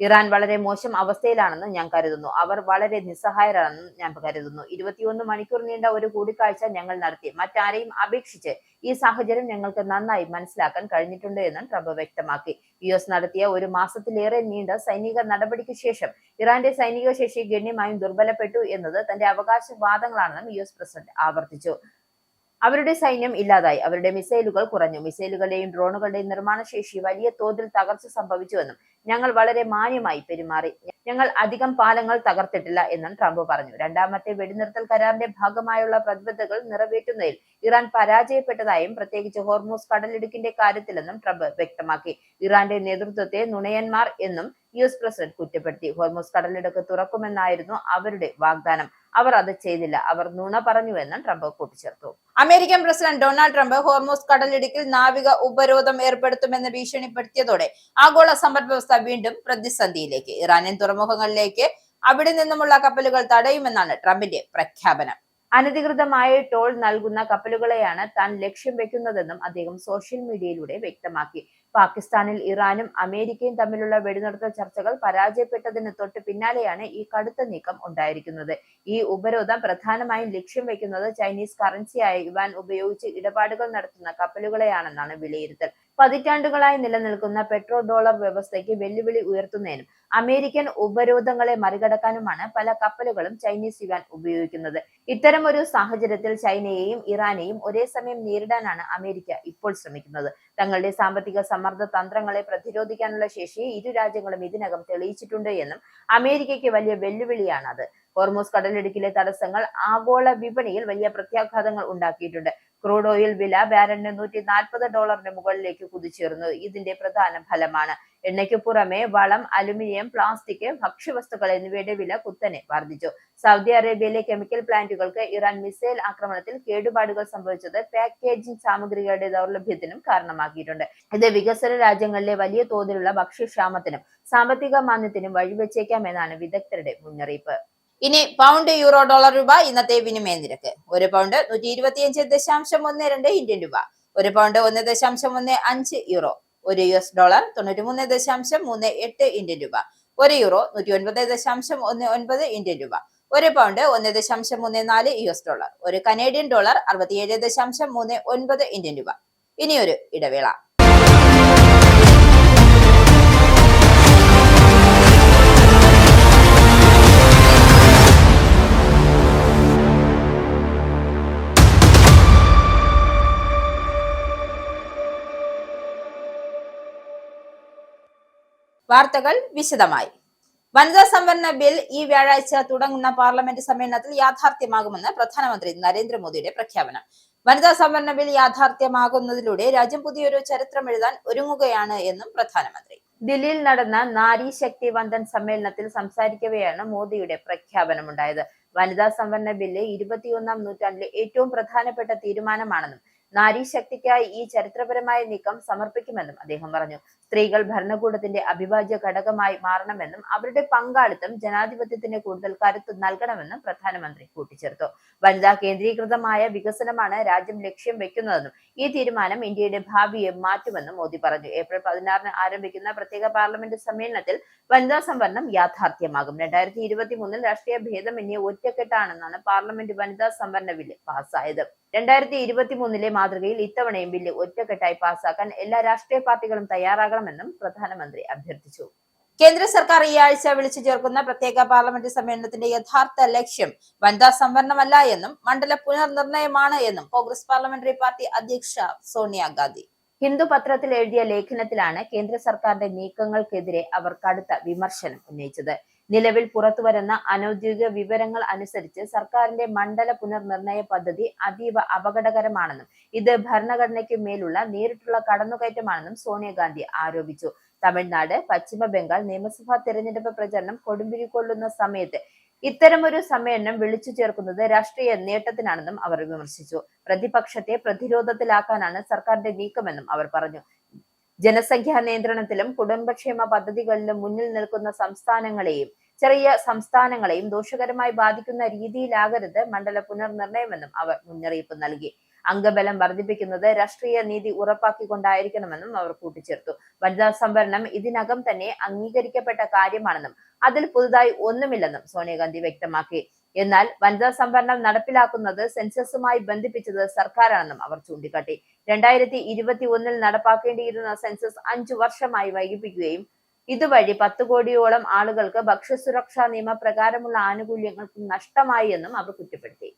ഇറാൻ വളരെ മോശം അവസ്ഥയിലാണെന്ന് ഞാൻ കരുതുന്നു. അവർ വളരെ നിസ്സഹായരാണെന്ന് ഞാൻ കരുതുന്നു. 21 മണിക്കൂർ നീണ്ട ഒരു കൂടിക്കാഴ്ച ഞങ്ങൾ നടത്തി. മറ്റാരെയും അപേക്ഷിച്ച് ഈ സാഹചര്യം ഞങ്ങൾക്ക് നന്നായി മനസ്സിലാക്കാൻ കഴിഞ്ഞിട്ടുണ്ട് എന്ന് ട്രംപ് വ്യക്തമാക്കി. US നടത്തിയ ഒരു മാസത്തിലേറെ നീണ്ട സൈനിക നടപടിക്ക് ശേഷം ഇറാന്റെ സൈനിക ശേഷി ഗണ്യമായും ദുർബലപ്പെട്ടു എന്നത് തന്റെ അവകാശവാദങ്ങളാണെന്നും US പ്രസിഡന്റ് ആവർത്തിച്ചു. അവരുടെ സൈന്യം ഇല്ലാതായി, അവരുടെ മിസൈലുകൾ കുറഞ്ഞു, മിസൈലുകളുടെയും ഡ്രോണുകളുടെയും നിർമ്മാണ ശേഷി വലിയ തോതിൽ തകർച്ച സംഭവിച്ചുവെന്നും ഞങ്ങൾ വളരെ മാന്യമായി പെരുമാറി, ഞങ്ങൾ അധികം പാലങ്ങൾ തകർത്തിട്ടില്ല എന്നും ട്രംപ് പറഞ്ഞു. രണ്ടാമത്തെ വെടിനിർത്തൽ കരാറിന്റെ ഭാഗമായുള്ള പ്രതിബദ്ധതകൾ നിറവേറ്റുന്നതിൽ ഇറാൻ പരാജയപ്പെട്ടതായും പ്രത്യേകിച്ച് ഹോർമൂസ് കടലിടുക്കിന്റെ കാര്യത്തിലെന്നും ട്രംപ് വ്യക്തമാക്കി. ഇറാന്റെ നേതൃത്വത്തെ നുണയന്മാർ എന്നും US പ്രസിഡന്റ് കുറ്റപ്പെടുത്തി. ഹോർമൂസ് കടലിടുക്ക് തുറക്കുമെന്നായിരുന്നു അവരുടെ വാഗ്ദാനം. അവർ അത് ചെയ്തില്ല. അവർ നുണ പറഞ്ഞുവെന്നും ട്രംപ് കൂട്ടിച്ചേർത്തു. American President Donald Trump Hormuz കടലിടുക്കിൽ നാവിക ഉപരോധം ഏർപ്പെടുത്തുമെന്ന് ഭീഷണിപ്പെടുത്തിയതോടെ ആഗോള സമ്പദ് വ്യവസ്ഥ വീണ്ടും പ്രതിസന്ധിയിലേക്ക്. ഇറാനിയൻ തുറമുഖങ്ങളിലേക്ക് അവിടെ നിന്നുമുള്ള കപ്പലുകൾ തടയുമെന്നാണ് ട്രംപിന്റെ പ്രഖ്യാപനം. അനധികൃതമായ ടോൾ നൽകുന്ന കപ്പലുകളെയാണ് താൻ ലക്ഷ്യം വെക്കുന്നതെന്നും അദ്ദേഹം സോഷ്യൽ മീഡിയയിലൂടെ വ്യക്തമാക്കി. പാകിസ്ഥാനിൽ ഇറാനും അമേരിക്കയും തമ്മിലുള്ള വെടിനിർത്തൽ ചർച്ചകൾ പരാജയപ്പെട്ടതിന് തൊട്ട് പിന്നാലെയാണ് ഈ കടുത്ത നീക്കം ഉണ്ടായിരിക്കുന്നത്. ഈ ഉപരോധം പ്രധാനമായും ലക്ഷ്യം വെക്കുന്നത് ചൈനീസ് കറൻസിയായ യുവാൻ ഉപയോഗിച്ച് ഇടപാടുകൾ നടത്തുന്ന കപ്പലുകളെയാണെന്നാണ് വിലയിരുത്തൽ. പതിറ്റാണ്ടുകളായി നിലനിൽക്കുന്ന പെട്രോ ഡോളർ വ്യവസ്ഥയ്ക്ക് വെല്ലുവിളി ഉയർത്തുന്നതിനും അമേരിക്കൻ ഉപരോധങ്ങളെ മറികടക്കാനുമാണ് പല കപ്പലുകളും ചൈനീസ് യുവാൻ ഉപയോഗിക്കുന്നത്. ഇത്തരം ഒരു സാഹചര്യത്തിൽ ചൈനയെയും ഇറാനെയും ഒരേ സമയം നേരിടാനാണ് അമേരിക്ക ഇപ്പോൾ ശ്രമിക്കുന്നത്. തങ്ങളുടെ സാമ്പത്തിക സമ്മർദ്ദ തന്ത്രങ്ങളെ പ്രതിരോധിക്കാനുള്ള ശേഷി ഇരു രാജ്യങ്ങളും ഇതിനകം തെളിയിച്ചിട്ടുണ്ട് എന്നും അമേരിക്കയ്ക്ക് വലിയ വെല്ലുവിളിയാണ് അത്. ഹോർമൂസ് കടലിടുക്കിലെ തടസ്സങ്ങൾ ആഗോള വിപണിയിൽ വലിയ പ്രത്യാഘാതങ്ങൾ ഉണ്ടാക്കിയിട്ടുണ്ട്. ക്രൂഡ് ഓയിൽ വില ബാരലിന് $140 മുകളിലേക്ക് കുതിച്ചുയർന്നു. ഇതിന്റെ പ്രധാന ഫലമാണ്. എണ്ണയ്ക്ക് പുറമെ വളം, അലുമിനിയം, പ്ലാസ്റ്റിക്, ഭക്ഷ്യവസ്തുക്കൾ എന്നിവയുടെ വില കുത്തനെ വർദ്ധിച്ചു. സൗദി അറേബ്യയിലെ കെമിക്കൽ പ്ലാന്റുകൾക്ക് ഇറാൻ മിസൈൽ ആക്രമണത്തിൽ കേടുപാടുകൾ സംഭവിച്ചത് പാക്കേജിംഗ് സാമഗ്രികളുടെ ദൗർലഭ്യത്തിനും കാരണമാക്കിയിട്ടുണ്ട്. ഇത് വികസ്വര രാജ്യങ്ങളിലെ വലിയ തോതിലുള്ള ഭക്ഷ്യക്ഷാമത്തിനും സാമ്പത്തിക മാന്ദ്യത്തിനും വഴിവെച്ചേക്കാമെന്നാണ് വിദഗ്ധരുടെ മുന്നറിയിപ്പ്. ഇനി പൗണ്ട്, യൂറോ, ഡോളർ, രൂപ ഇന്നത്തെ വിനിമയ നിരക്ക്. ഒരു പൗണ്ട് 125.12 ഇന്ത്യൻ രൂപ, ഒരു പൗണ്ട് 1.15 യൂറോ, ഒരു US ഡോളർ 93.38 ഇന്ത്യൻ രൂപ, ഒരു യൂറോ 109.19 ഇന്ത്യൻ രൂപ, ഒരു പൗണ്ട് 1.34 US ഡോളർ, ഒരു കനേഡിയൻ ഡോളർ 67.39 ഇന്ത്യൻ രൂപ. ഇനിയൊരു ഇടവേള. വാർത്തകൾ വിശദമായി. വനിതാ സംവരണ ബിൽ ഈ വ്യാഴാഴ്ച തുടങ്ങുന്ന പാർലമെന്റ് സമ്മേളനത്തിൽ യാഥാർത്ഥ്യമാകുമെന്ന് പ്രധാനമന്ത്രി നരേന്ദ്രമോദിയുടെ പ്രഖ്യാപനം. വനിതാ സംവരണ ബിൽ യാഥാർത്ഥ്യമാകുന്നതിലൂടെ രാജ്യം പുതിയൊരു ചരിത്രം എഴുതാൻ ഒരുങ്ങുകയാണ് എന്നും പ്രധാനമന്ത്രി. ദില്ലിയിൽ നടന്ന നാരി ശക്തി വന്ദൻ സമ്മേളനത്തിൽ സംസാരിക്കവെയാണ് മോദിയുടെ പ്രഖ്യാപനമുണ്ടായത്. വനിതാ സംവരണ ബില്ല് 21ാം നൂറ്റാണ്ടിലെ ഏറ്റവും പ്രധാനപ്പെട്ട തീരുമാനമാണെന്നും നാരി ശക്തിക്കായി ഈ ചരിത്രപരമായ നീക്കം സമർപ്പിക്കുമെന്നും അദ്ദേഹം പറഞ്ഞു. സ്ത്രീകൾ ഭരണകൂടത്തിന്റെ അവിഭാജ്യ ഘടകമായി മാറണമെന്നും അവരുടെ പങ്കാളിത്തം ജനാധിപത്യത്തിന് കൂടുതൽ കരുത്ത് നൽകണമെന്നും പ്രധാനമന്ത്രി കൂട്ടിച്ചേർത്തു. വനിതാ കേന്ദ്രീകൃതമായ വികസനമാണ് രാജ്യം ലക്ഷ്യം വെക്കുന്നതെന്നും ഈ തീരുമാനം ഇന്ത്യയുടെ ഭാവിയെ മാറ്റുമെന്നും മോദി പറഞ്ഞു. ഏപ്രിൽ 16 ആരംഭിക്കുന്ന പ്രത്യേക പാർലമെന്റ് സമ്മേളനത്തിൽ വനിതാ സംവരണം യാഥാർത്ഥ്യമാകും. 2023 രാഷ്ട്രീയ ഭേദമന്യേ ഒറ്റക്കെട്ടാണെന്നാണ് പാർലമെന്റ് വനിതാ സംവരണ ബില്ല് പാസ്സായത്. 2023 മാതൃകയിൽ ഇത്തവണയും ബില്ല് ഒറ്റക്കെട്ടായി പാസ്സാക്കാൻ എല്ലാ രാഷ്ട്രീയ പാർട്ടികളും തയ്യാറാകണമെന്നും പ്രധാനമന്ത്രി അഭ്യർത്ഥിച്ചു. കേന്ദ്ര സർക്കാർ ഈ ആഴ്ച വിളിച്ചു ചേർക്കുന്ന പ്രത്യേക പാർലമെന്റ് സമ്മേളനത്തിന്റെ യഥാർത്ഥ ലക്ഷ്യം വനിതാ സംവരണമല്ല എന്നും മണ്ഡല പുനർനിർണയമാണ് എന്നും കോൺഗ്രസ് പാർലമെന്ററി പാർട്ടി അധ്യക്ഷ സോണിയാഗാന്ധി ഹിന്ദു പത്രത്തിൽ എഴുതിയ ലേഖനത്തിലാണ് കേന്ദ്ര സർക്കാരിന്റെ നീക്കങ്ങൾക്കെതിരെ അവർ കടുത്ത വിമർശനം ഉന്നയിച്ചത്. നിലവിൽ പുറത്തുവരുന്ന അനൌദ്യോഗിക വിവരങ്ങൾ അനുസരിച്ച് സർക്കാരിന്റെ മണ്ഡല പുനർനിർണയ പദ്ധതി അതീവ അപകടകരമാണെന്നും ഇത് ഭരണഘടനയ്ക്ക് മേലുള്ള നേരിട്ടുള്ള കടന്നുകയറ്റമാണെന്നും സോണിയാഗാന്ധി ആരോപിച്ചു. തമിഴ്നാട്, പശ്ചിമ ബംഗാൾ നിയമസഭാ തെരഞ്ഞെടുപ്പ് പ്രചരണം കൊടുമ്പിരിക്കൊള്ളുന്ന സമയത്ത് ഇത്തരമൊരു സമ്മേളനം വിളിച്ചു ചേർക്കുന്നത് രാഷ്ട്രീയ നേട്ടത്തിനാണെന്നും അവർ വിമർശിച്ചു. പ്രതിപക്ഷത്തെ പ്രതിരോധത്തിലാക്കാനാണ് സർക്കാരിന്റെ നീക്കമെന്നും അവർ പറഞ്ഞു. ജനസംഖ്യാ നിയന്ത്രണത്തിലും കുടുംബക്ഷേമ പദ്ധതികളിലും മുന്നിൽ നിൽക്കുന്ന സംസ്ഥാനങ്ങളെയും ചെറിയ സംസ്ഥാനങ്ങളെയും ദോഷകരമായി ബാധിക്കുന്ന രീതിയിലാകരുത് മണ്ഡല പുനർനിർണയമെന്നും അവർ മുന്നറിയിപ്പ് നൽകി. അംഗബലം വർദ്ധിപ്പിക്കുന്നത് രാഷ്ട്രീയ നീതി ഉറപ്പാക്കിക്കൊണ്ടായിരിക്കണമെന്നും അവർ കൂട്ടിച്ചേർത്തു. വനിതാ സംവരണം ഇതിനകം തന്നെ അംഗീകരിക്കപ്പെട്ട കാര്യമാണെന്നും അതിൽ പുതുതായി ഒന്നുമില്ലെന്നും സോണിയാഗാന്ധി വ്യക്തമാക്കി. എന്നാൽ വനിതാ സംവരണം നടപ്പിലാക്കുന്നത് സെൻസസുമായി ബന്ധിപ്പിച്ചത് സർക്കാരാണെന്നും അവർ ചൂണ്ടിക്കാട്ടി. 2021 നടപ്പാക്കേണ്ടിയിരുന്ന സെൻസസ് 5 വർഷമായി വൈകിപ്പിക്കുകയും ഇതുവഴി 10 കോടിയോളം ആളുകൾക്ക് ഭക്ഷ്യസുരക്ഷാ നിയമപ്രകാരമുള്ള ആനുകൂല്യങ്ങൾക്ക് നഷ്ടമായി എന്നും അവർ കുറ്റപ്പെടുത്തി.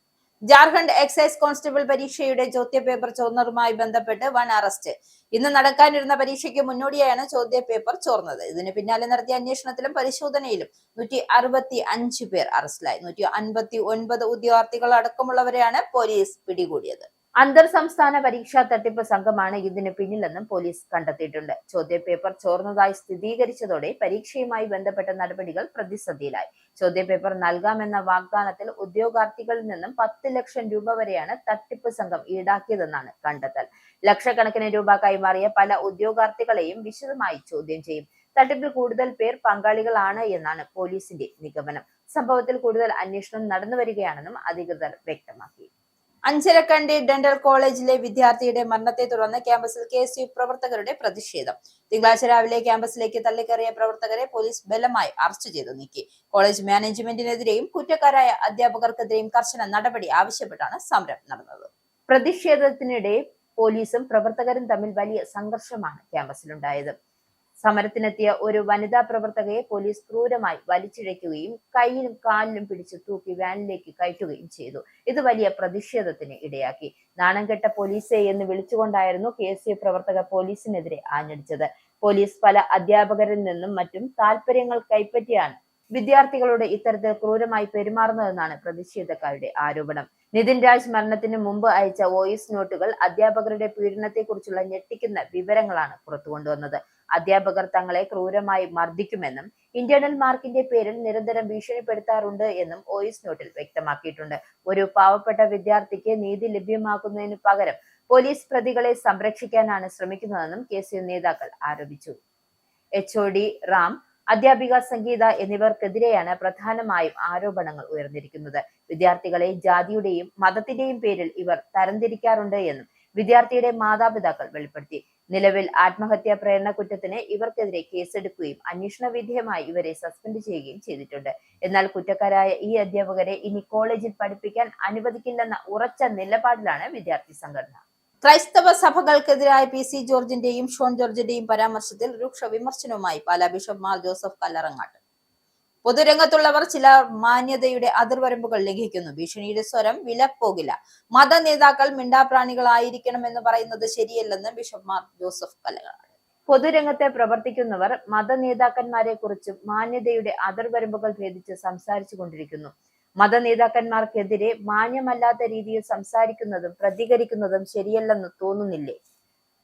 ജാർഖണ്ഡ് എക്സൈസ് കോൺസ്റ്റബിൾ പരീക്ഷയുടെ ചോദ്യപേപ്പർ ചോർന്നതുമായി ബന്ധപ്പെട്ട് വൻ അറസ്റ്റ്. ഇന്ന് നടക്കാനിരുന്ന പരീക്ഷയ്ക്ക് മുന്നോടിയായാണ് ചോദ്യപേപ്പർ ചോർന്നത്. ഇതിന് പിന്നാലെ നടത്തിയ അന്വേഷണത്തിലും പരിശോധനയിലും 165 പേർ അറസ്റ്റിലായി. 159 ഉദ്യോഗാർത്ഥികൾ അടക്കമുള്ളവരെയാണ് പോലീസ് പിടികൂടിയത്. അന്തർ സംസ്ഥാന പരീക്ഷാ തട്ടിപ്പ് സംഘമാണ് ഇതിന് പിന്നിലെന്നും പോലീസ് കണ്ടെത്തിയിട്ടുണ്ട്. ചോദ്യപേപ്പർ ചോർന്നതായി സ്ഥിരീകരിച്ചതോടെ പരീക്ഷയുമായി ബന്ധപ്പെട്ട നടപടികൾ പ്രതിസന്ധിയിലായി. ചോദ്യപേപ്പർ നൽകാമെന്ന വാഗ്ദാനത്തിൽ ഉദ്യോഗാർത്ഥികളിൽ നിന്നും 10 ലക്ഷം രൂപ വരെയാണ് തട്ടിപ്പ് സംഘം ഈടാക്കിയതെന്നാണ് കണ്ടെത്തൽ. ലക്ഷക്കണക്കിന് രൂപ കൈമാറിയ പല ഉദ്യോഗാർത്ഥികളെയും വിശദമായി ചോദ്യം ചെയ്യും. തട്ടിപ്പിൽ കൂടുതൽ പേർ പങ്കാളികളാണ് എന്നാണ് പോലീസിന്റെ നിഗമനം. സംഭവത്തിൽ കൂടുതൽ അന്വേഷണം നടന്നുവരികയാണെന്നും അധികൃതർ വ്യക്തമാക്കി. അഞ്ചരക്കണ്ടി ഡെന്റൽ കോളേജിലെ വിദ്യാർത്ഥിയുടെ മരണത്തെ തുടർന്ന് ക്യാമ്പസിൽ KSU പ്രവർത്തകരുടെ പ്രതിഷേധം. തിങ്കളാഴ്ച രാവിലെ ക്യാമ്പസിലേക്ക് തള്ളിക്കയറിയ പ്രവർത്തകരെ പോലീസ് ബലമായി അറസ്റ്റ് ചെയ്തു നീക്കി. കോളേജ് മാനേജ്മെന്റിനെതിരെയും കുറ്റക്കാരായ അധ്യാപകർക്കെതിരെയും കർശന നടപടി ആവശ്യപ്പെട്ടാണ് സമരം നടന്നത്. പ്രതിഷേധത്തിനിടെ പോലീസും പ്രവർത്തകരും തമ്മിൽ വലിയ സംഘർഷമാണ് ക്യാമ്പസിലുണ്ടായത്. സമരത്തിനെത്തിയ ഒരു വനിതാ പ്രവർത്തകയെ പോലീസ് ക്രൂരമായി വലിച്ചിഴയ്ക്കുകയും കൈയിലും കാലിലും പിടിച്ച് തൂക്കി വാനിലേക്ക് കയറ്റുകയും ചെയ്തു. ഇത് വലിയ പ്രതിഷേധത്തിന് ഇടയാക്കി. നാണംകെട്ട പോലീസെ എന്ന് വിളിച്ചുകൊണ്ടായിരുന്നു KSU പ്രവർത്തകർ പോലീസിനെതിരെ ആഞ്ഞടിച്ചത്. പോലീസ് പല അധ്യാപകരിൽ നിന്നും മറ്റും താല്പര്യങ്ങൾ കൈപ്പറ്റിയാണ് വിദ്യാർത്ഥികളോട് ഇത്തരത്തിൽ ക്രൂരമായി പെരുമാറുന്നതെന്നാണ് പ്രതിഷേധക്കാരുടെ ആരോപണം. നിതിൻ രാജ് മരണത്തിന് മുമ്പ് അയച്ച വോയിസ് നോട്ടുകൾ അധ്യാപകരുടെ പീഡനത്തെക്കുറിച്ചുള്ള ഞെട്ടിക്കുന്ന വിവരങ്ങളാണ് പുറത്തുകൊണ്ടുവന്നത്. അധ്യാപകർ തങ്ങളെ ക്രൂരമായി മർദ്ദിക്കുമെന്നും ഇന്റേണൽ മാർക്കിന്റെ പേരിൽ നിരന്തരം ഭീഷണിപ്പെടുത്താറുണ്ട് എന്നും വോയിസ് നോട്ടിൽ വ്യക്തമാക്കിയിട്ടുണ്ട്. ഒരു പാവപ്പെട്ട വിദ്യാർത്ഥിക്ക് നീതി ലഭ്യമാക്കുന്നതിന് പകരം പോലീസ് പ്രതികളെ സംരക്ഷിക്കാനാണ് ശ്രമിക്കുന്നതെന്നും KSU നേതാക്കൾ ആരോപിച്ചു. HOD റാം, അധ്യാപിക സംഗീത എന്നിവർക്കെതിരെയാണ് പ്രധാനമായും ആരോപണങ്ങൾ ഉയർന്നിരിക്കുന്നത്. വിദ്യാർത്ഥികളെ ജാതിയുടെയും മതത്തിന്റെയും പേരിൽ ഇവർ തരംതിരിക്കാറുണ്ട് എന്നും വിദ്യാർത്ഥിയുടെ മാതാപിതാക്കൾ വെളിപ്പെടുത്തി. നിലവിൽ ആത്മഹത്യാ പ്രേരണ കുറ്റത്തിന് ഇവർക്കെതിരെ കേസെടുക്കുകയും അന്വേഷണ വിധേയമായി ഇവരെ സസ്പെൻഡ് ചെയ്യുകയും ചെയ്തിട്ടുണ്ട്. എന്നാൽ കുറ്റക്കാരായ ഈ അധ്യാപകരെ ഇനി കോളേജിൽ പഠിപ്പിക്കാൻ അനുവദിക്കില്ലെന്ന ഉറച്ച നിലപാടിലാണ് വിദ്യാർത്ഥി സംഘടന. ക്രൈസ്തവ സഭകൾക്കെതിരായ PC ജോർജിന്റെയും ഷോൺ ജോർജിന്റെയും പരാമർശത്തിൽ രൂക്ഷ വിമർശനവുമായി പാലാ ബിഷപ്പ് മാർ ജോസഫ് കല്ലറങ്ങാട്ട്. പൊതുരംഗത്തുള്ളവർ ചില മാന്യതയുടെ അതിർവരമ്പുകൾ ലംഘിക്കുന്നു. ഭീഷണിയുടെ സ്വരം വിലപ്പോകില്ല. മത നേതാക്കൾ മിണ്ടാപ്രാണികളായിരിക്കണം എന്ന് പറയുന്നത് ശരിയല്ലെന്ന് ബിഷപ്പ് മാർ ജോസഫ് കല്ലറങ്ങാട്ട്. പൊതുരംഗത്തെ പ്രവർത്തിക്കുന്നവർ മത നേതാക്കന്മാരെ കുറിച്ചും മാന്യതയുടെ അതിർവരമ്പുകൾ ഭേദിച്ച് സംസാരിച്ചു കൊണ്ടിരിക്കുന്നു. മത നേതാക്കന്മാർക്കെതിരെ മാന്യമല്ലാത്ത രീതിയിൽ സംസാരിക്കുന്നതും പ്രതികരിക്കുന്നതും ശരിയല്ലെന്ന് തോന്നുന്നില്ലേ?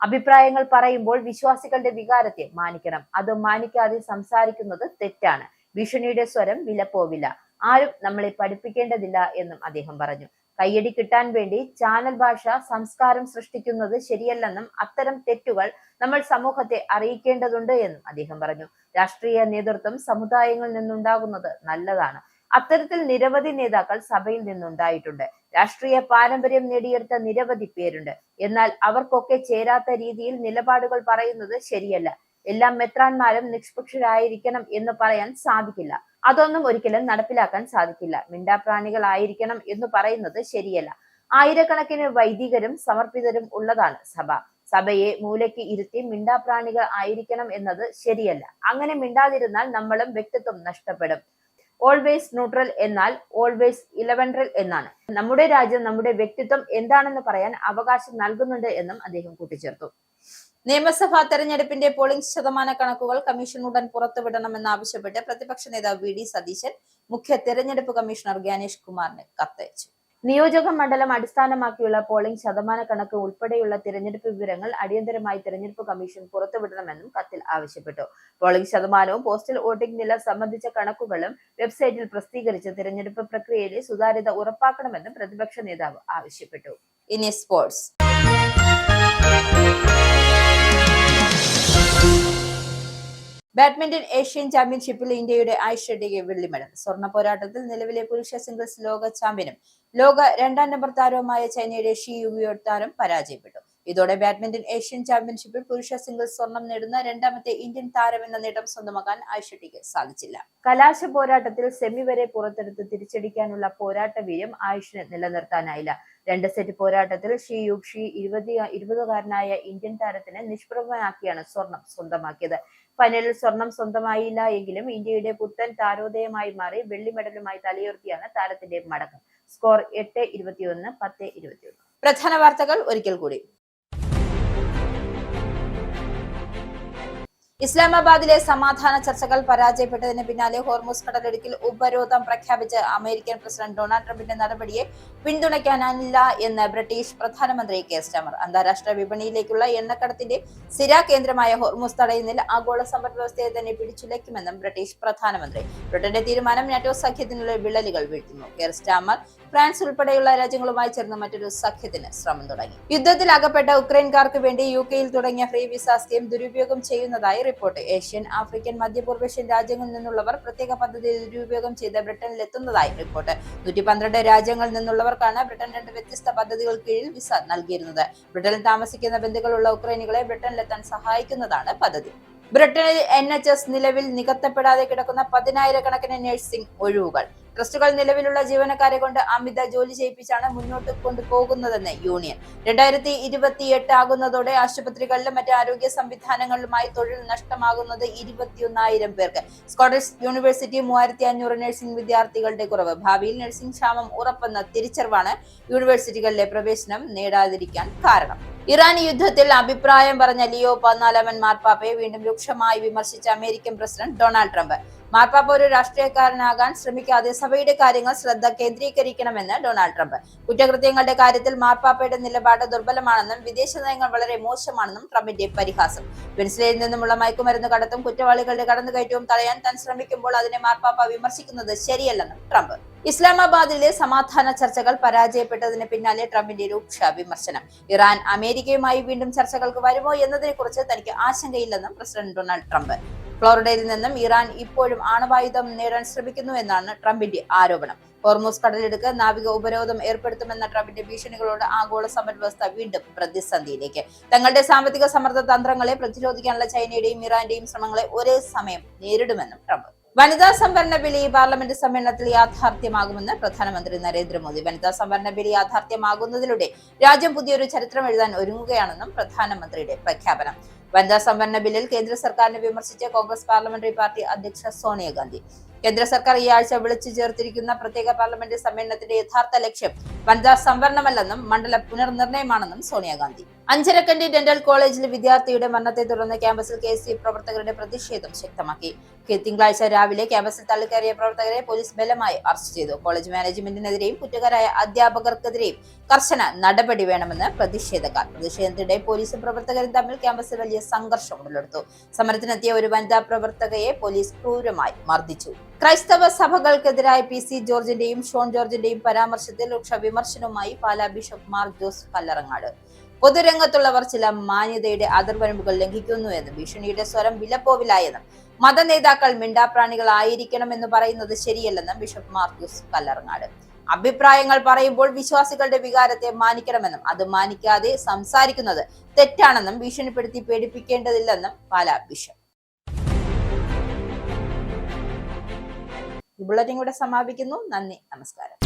അഭിപ്രായങ്ങൾ പറയുമ്പോൾ വിശ്വാസികളുടെ വികാരത്തെ മാനിക്കണം. അത് മാനിക്കാതെ സംസാരിക്കുന്നത് തെറ്റാണ്. ഭീഷണിയുടെ സ്വരം വിലപ്പോവില്ല. ആരും നമ്മളെ പഠിപ്പിക്കേണ്ടതില്ല എന്നും അദ്ദേഹം പറഞ്ഞു. കയ്യടി കിട്ടാൻ വേണ്ടി ചാനൽ ഭാഷ സംസ്കാരം സൃഷ്ടിക്കുന്നത് ശരിയല്ലെന്നും അത്തരം തെറ്റുകൾ നമ്മൾ സമൂഹത്തെ അറിയിക്കേണ്ടതുണ്ട് എന്നും അദ്ദേഹം പറഞ്ഞു. രാഷ്ട്രീയ നേതൃത്വം സമുദായങ്ങളിൽ നിന്നുണ്ടാകുന്നത് നല്ലതാണ്. അത്തരത്തിൽ നിരവധി നേതാക്കൾ സഭയിൽ നിന്നുണ്ടായിട്ടുണ്ട്. രാഷ്ട്രീയ പാരമ്പര്യം നേടിയെടുത്ത നിരവധി പേരുണ്ട്. എന്നാൽ അവർക്കൊക്കെ ചേരാത്ത രീതിയിൽ നിലപാടുകൾ പറയുന്നത് ശരിയല്ല. എല്ലാ മെത്രാന്മാരും നിഷ്പക്ഷരായിരിക്കണം എന്ന് പറയാൻ സാധിക്കില്ല. അതൊന്നും ഒരിക്കലും നടപ്പിലാക്കാൻ സാധിക്കില്ല. മിണ്ടാപ്രാണികളായിരിക്കണം എന്ന് പറയുന്നത് ശരിയല്ല. ആയിരക്കണക്കിന് വൈദികരും സമർപ്പിതരും ഉള്ളതാണ് സഭ. സഭയെ മൂലയ്ക്ക് ഇരുത്തി മിണ്ടാപ്രാണികൾ ആയിരിക്കണം എന്നത് ശരിയല്ല. അങ്ങനെ മിണ്ടാതിരുന്നാൽ നമ്മളും വ്യക്തിത്വം നഷ്ടപ്പെടും. ഓൾവേസ് ന്യൂട്രൽ എന്നാൽ ഓൾവേസ് ഇലവൻട്രൽ എന്നാണ്. നമ്മുടെ രാജ്യം നമ്മുടെ വ്യക്തിത്വം എന്താണെന്ന് പറയാൻ അവകാശം നൽകുന്നുണ്ട് എന്നും അദ്ദേഹം കൂട്ടിച്ചേർത്തു. നിയമസഭാ തെരഞ്ഞെടുപ്പിന്റെ പോളിംഗ് ശതമാന കണക്കുകൾ കമ്മീഷൻ ഉടൻ പുറത്തുവിടണമെന്നാവശ്യപ്പെട്ട് പ്രതിപക്ഷ നേതാവ് വി.ഡി. സതീശൻ മുഖ്യ തെരഞ്ഞെടുപ്പ് കമ്മീഷണർ ജ്ഞാനേഷ് കുമാറിന് കത്തയച്ചു. നിയോജക മണ്ഡലം അടിസ്ഥാനമാക്കിയുള്ള പോളിംഗ് ശതമാന കണക്ക് ഉൾപ്പെടെയുള്ള തിരഞ്ഞെടുപ്പ് വിവരങ്ങൾ അടിയന്തരമായി തിരഞ്ഞെടുപ്പ് കമ്മീഷൻ പുറത്തുവിടണമെന്നും കത്തിൽ ആവശ്യപ്പെട്ടു. പോളിംഗ് ശതമാനവും പോസ്റ്റൽ വോട്ടിംഗ് നില സംബന്ധിച്ച കണക്കുകളും വെബ്സൈറ്റിൽ പ്രസിദ്ധീകരിച്ച് തിരഞ്ഞെടുപ്പ് പ്രക്രിയയിലെ സുതാര്യത ഉറപ്പാക്കണമെന്നും പ്രതിപക്ഷ നേതാവ് ആവശ്യപ്പെട്ടു. ഇനി സ്പോർട്സ്. ബാഡ്മിന്റൺ ഏഷ്യൻ ചാമ്പ്യൻഷിപ്പിൽ ഇന്ത്യയുടെ ആയുഷ് ഷെട്ടിക്ക് വെള്ളി മെഡൽ. സ്വർണ്ണ പോരാട്ടത്തിൽ നിലവിലെ പുരുഷ സിംഗിൾസ് ലോക ചാമ്പ്യനും ലോക 2ാം നമ്പർ താരവുമായ ചൈനയുടെ ഷി യുകിയോട് താരം പരാജയപ്പെട്ടു. ഇതോടെ ബാഡ്മിന്റൺ ഏഷ്യൻ ചാമ്പ്യൻഷിപ്പിൽ പുരുഷ സിംഗിൾസ് സ്വർണം നേടുന്ന 2ാമത്തെ ഇന്ത്യൻ താരമെന്ന നേട്ടം സ്വന്തമാക്കാൻ ആയുഷ് ഷെട്ടിക്ക് സാധിച്ചില്ല. കലാശ പോരാട്ടത്തിൽ സെമി വരെ പുറത്തെടുത്ത് തിരിച്ചടിക്കാനുള്ള പോരാട്ട വീര്യം ആയുഷിന് നിലനിർത്താനായില്ല. 2 സെറ്റ് പോരാട്ടത്തിൽ ഷി യുക്ഷി 20കാരനായ ഇന്ത്യൻ താരത്തിനെ നിഷ്പ്രഭനാക്കിയാണ് സ്വർണം സ്വന്തമാക്കിയത്. ഫൈനലിൽ സ്വർണം സ്വന്തമായില്ല എങ്കിലും ഇന്ത്യയുടെ പുത്തൻ താരോദയമായി മാറി വെള്ളി മെഡലുമായി തലയുയർത്തിയാണ് താരത്തിന്റെ മടക്കം. സ്കോർ 8-21, 10-21. പ്രധാന വാർത്തകൾ ഒരിക്കൽ കൂടി. ഇസ്ലാമാബാദിലെ സമാധാന ചർച്ചകൾ പരാജയപ്പെട്ടതിന് പിന്നാലെ ഹോർമുസ് കടലിടുക്കിൽ ഉപരോധം പ്രഖ്യാപിച്ച് അമേരിക്കൻ പ്രസിഡന്റ് ഡൊണാൾഡ് ട്രംപിന്റെ നടപടിയെ പിന്തുണയ്ക്കാനാവില്ല എന്ന് ബ്രിട്ടീഷ് പ്രധാനമന്ത്രി കെയർ സ്റ്റാമർ. അന്താരാഷ്ട്ര വിപണിയിലേക്കുള്ള എണ്ണക്കടത്തിന്റെ സ്ഥിര കേന്ദ്രമായ ഹോർമുസ് തടയുന്നതിൽ ആഗോള സമ്പദ് വ്യവസ്ഥയെ തന്നെ പിടിച്ചുലയ്ക്കുമെന്നും ബ്രിട്ടീഷ് പ്രധാനമന്ത്രി. ബ്രിട്ടന്റെ തീരുമാനം നാറ്റോ സഖ്യത്തിനുള്ള വിള്ളലുകൾ വീഴ്ത്തുന്നു. കെയർ സ്റ്റാമർ ഫ്രാൻസ് ഉൾപ്പെടെയുള്ള രാജ്യങ്ങളുമായി ചേർന്ന് മറ്റൊരു സഖ്യത്തിന് ശ്രമം തുടങ്ങി. യുദ്ധത്തിൽ അകപ്പെട്ട ഉക്രൈൻകാർക്ക് വേണ്ടി യുകെയിൽ തുടങ്ങിയ ഫ്രീ വിസ സ്കീം ദുരുപയോഗം ചെയ്യുന്നതായി റിപ്പോർട്ട്. ഏഷ്യൻ, ആഫ്രിക്കൻ, മധ്യപൂർവേഷ്യൻ രാജ്യങ്ങളിൽ നിന്നുള്ളവർ പ്രത്യേക പദ്ധതി ദുരുപയോഗം ചെയ്ത് ബ്രിട്ടനിലെത്തുന്നതായി റിപ്പോർട്ട്. 112 രാജ്യങ്ങളിൽ നിന്നുള്ളവർക്കാണ് ബ്രിട്ടൻ 2 വ്യത്യസ്ത പദ്ധതികൾ കീഴിൽ വിസ നൽകിയിരുന്നത്. ബ്രിട്ടനിൽ താമസിക്കുന്ന ബന്ധുക്കളുള്ള ഉക്രൈനികളെ ബ്രിട്ടനിലെത്താൻ സഹായിക്കുന്നതാണ് പദ്ധതി. ബ്രിട്ടനിൽ NHS നിലവിൽ നികത്തപ്പെടാതെ കിടക്കുന്ന 10,000-കണക്കിന് നഴ്സിംഗ് ഒഴിവുകൾ. ട്രസ്റ്റുകൾ നിലവിലുള്ള ജീവനക്കാരെ കൊണ്ട് അമിത ജോലി ചെയ്യിപ്പിച്ചാണ് മുന്നോട്ട് കൊണ്ടുപോകുന്നതെന്ന് യൂണിയൻ. 2028 ആകുന്നതോടെ ആശുപത്രികളിലും മറ്റ് ആരോഗ്യ സംവിധാനങ്ങളിലുമായി തൊഴിൽ നഷ്ടമാകുന്നത് 21,000 പേർക്ക്. സ്കോട്ടിഷ് യൂണിവേഴ്സിറ്റി 3,500 നഴ്സിംഗ് വിദ്യാർത്ഥികളുടെ കുറവ്. ഭാവിയിൽ നഴ്സിംഗ് ക്ഷാമം ഉറപ്പെന്ന തിരിച്ചറിവാണ് യൂണിവേഴ്സിറ്റികളിലെ പ്രവേശനം നേടാതിരിക്കാൻ കാരണം. ഇറാൻ യുദ്ധത്തിൽ അഭിപ്രായം പറഞ്ഞ ലിയോ 14 മാർപ്പാപ്പയെ വീണ്ടും രൂക്ഷമായി വിമർശിച്ച അമേരിക്കൻ പ്രസിഡന്റ് ഡൊണാൾഡ് ട്രംപ്. മാർപ്പാപ്പ ഒരു രാഷ്ട്രീയക്കാരനാകാൻ ശ്രമിക്കാതെ സഭയുടെ കാര്യങ്ങൾ ശ്രദ്ധ കേന്ദ്രീകരിക്കണമെന്ന് ഡൊണാൾഡ് ട്രംപ്. കുറ്റകൃത്യങ്ങളുടെ കാര്യത്തിൽ മാർപ്പാപ്പയുടെ നിലപാട് ദുർബലമാണെന്നും വിദേശ നയങ്ങൾ വളരെ മോശമാണെന്നും ട്രംപിന്റെ പരിഹാസം. വെനിസ്വേലയിൽ നിന്നുമുള്ള മയക്കുമരുന്ന് കടത്തും കുറ്റവാളികളുടെ കടന്നുകയറ്റവും തടയാൻ താൻ ശ്രമിക്കുമ്പോൾ അതിനെ മാർപ്പാപ്പ വിമർശിക്കുന്നത് ശരിയല്ലെന്നും ട്രംപ്. ഇസ്ലാമാബാദിലെ സമാധാന ചർച്ചകൾ പരാജയപ്പെട്ടതിന് പിന്നാലെ ട്രംപിന്റെ രൂക്ഷ വിമർശനം. ഇറാൻ അമേരിക്കയുമായി വീണ്ടും ചർച്ചകൾക്ക് വരുമോ എന്നതിനെ കുറിച്ച് തനിക്ക് ആശങ്കയില്ലെന്നും പ്രസിഡന്റ് ഡൊണാൾഡ് ട്രംപ്. ഫ്ലോറിഡയിൽ നിന്നും ഇറാൻ ഇപ്പോഴും ആണവായുധം നേടാൻ ശ്രമിക്കുന്നു എന്നാണ് ട്രംപിന്റെ ആരോപണം. ഹോർമുസ് കടലിടുക്ക് നാവിക ഉപരോധം ഏർപ്പെടുത്തുമെന്ന ട്രംപിന്റെ ഭീഷണികളോട് ആഗോള സമ്പദ് വ്യവസ്ഥ വീണ്ടും പ്രതിസന്ധിയിലേക്ക്. തങ്ങളുടെ സാമ്പത്തിക സമ്മർദ്ദ തന്ത്രങ്ങളെ പ്രതിരോധിക്കാനുള്ള ചൈനയുടെയും ഇറാന്റെയും ശ്രമങ്ങളെ ഒരേ സമയം നേരിടുമെന്നും ട്രംപ്. വനിതാ സംവരണ ബിൽ ഈ പാർലമെന്റ് സമ്മേളനത്തിൽ യാഥാർത്ഥ്യമാകുമെന്ന് പ്രധാനമന്ത്രി നരേന്ദ്രമോദി. വനിതാ സംവരണ ബിൽ യാഥാർത്ഥ്യമാകുന്നതിലൂടെ രാജ്യം പുതിയൊരു ചരിത്രം എഴുതാൻ ഒരുങ്ങുകയാണെന്നും പ്രധാനമന്ത്രിയുടെ പ്രഖ്യാപനം. വനിതാ സംവരണ ബില്ലിൽ കേന്ദ്ര സർക്കാരിനെ വിമർശിച്ച കോൺഗ്രസ് പാർലമെന്ററി പാർട്ടി അധ്യക്ഷ സോണിയാഗാന്ധി. കേന്ദ്ര സർക്കാർ ഈ ആഴ്ച വിളിച്ചു ചേർത്തിരിക്കുന്ന പ്രത്യേക പാർലമെന്റ് സമ്മേളനത്തിന്റെ യഥാർത്ഥ ലക്ഷ്യം വനിതാ സംവരണമല്ലെന്നും മണ്ഡല പുനർനിർണയമാണെന്നും സോണിയാഗാന്ധി. അഞ്ചരക്കണ്ടി ഡെന്റൽ കോളേജിലെ വിദ്യാർത്ഥിയുടെ മരണത്തെ തുടർന്ന് ക്യാമ്പസിൽ KSU പ്രവർത്തകരുടെ പ്രതിഷേധം ശക്തമാക്കി. തിങ്കളാഴ്ച രാവിലെ ക്യാമ്പസിൽ തള്ളിക്കയറിയ പ്രവർത്തകരെ പോലീസ് ബലമായി അറസ്റ്റ് ചെയ്തു. കോളേജ് മാനേജ്മെന്റിനെതിരെയും കുറ്റക്കാരായ അധ്യാപകർക്കെതിരെയും കർശന നടപടി വേണമെന്ന് പ്രതിഷേധക്കാർ. പ്രതിഷേധത്തിനിടെ പോലീസും പ്രവർത്തകരും തമ്മിൽ ക്യാമ്പസിൽ വലിയ സംഘർഷം ഉടലെടുത്തു. സമരത്തിനെത്തിയ ഒരു വനിതാ പ്രവർത്തകയെ പോലീസ് ക്രൂരമായി മർദ്ദിച്ചു. ക്രൈസ്തവ സഭകൾക്കെതിരായ PC ജോർജിന്റെയും ഷോൺ ജോർജിന്റെയും പരാമർശത്തിൽ രൂക്ഷ വിമർശനവുമായി പാലാ ബിഷപ്പ് മാർ ജോസ് കല്ലറങ്ങാട്. പൊതുരംഗത്തുള്ളവർ ചില മാന്യതയുടെ അതിർവരമ്പുകൾ ലംഘിക്കുന്നുവെന്നും ഭീഷണിയുടെ സ്വരം വിലപ്പോവിലായെന്നും മതനേതാക്കൾ മിണ്ടാപ്രാണികളായിരിക്കണമെന്ന് പറയുന്നത് ശരിയല്ലെന്നും ബിഷപ്പ് മാർ ജോസ് കല്ലറങ്ങാട്. അഭിപ്രായങ്ങൾ പറയുമ്പോൾ വിശ്വാസികളുടെ വികാരത്തെ മാനിക്കണമെന്നും അത് മാനിക്കാതെ സംസാരിക്കുന്നത് തെറ്റാണെന്നും ഭീഷണിപ്പെടുത്തി പേടിപ്പിക്കേണ്ടതില്ലെന്നും പാലാ ബിഷപ്പ്. ഈ ബുള്ളറ്റിൻ കൂടെ സമാപിക്കുന്നു. നന്ദി, നമസ്കാരം.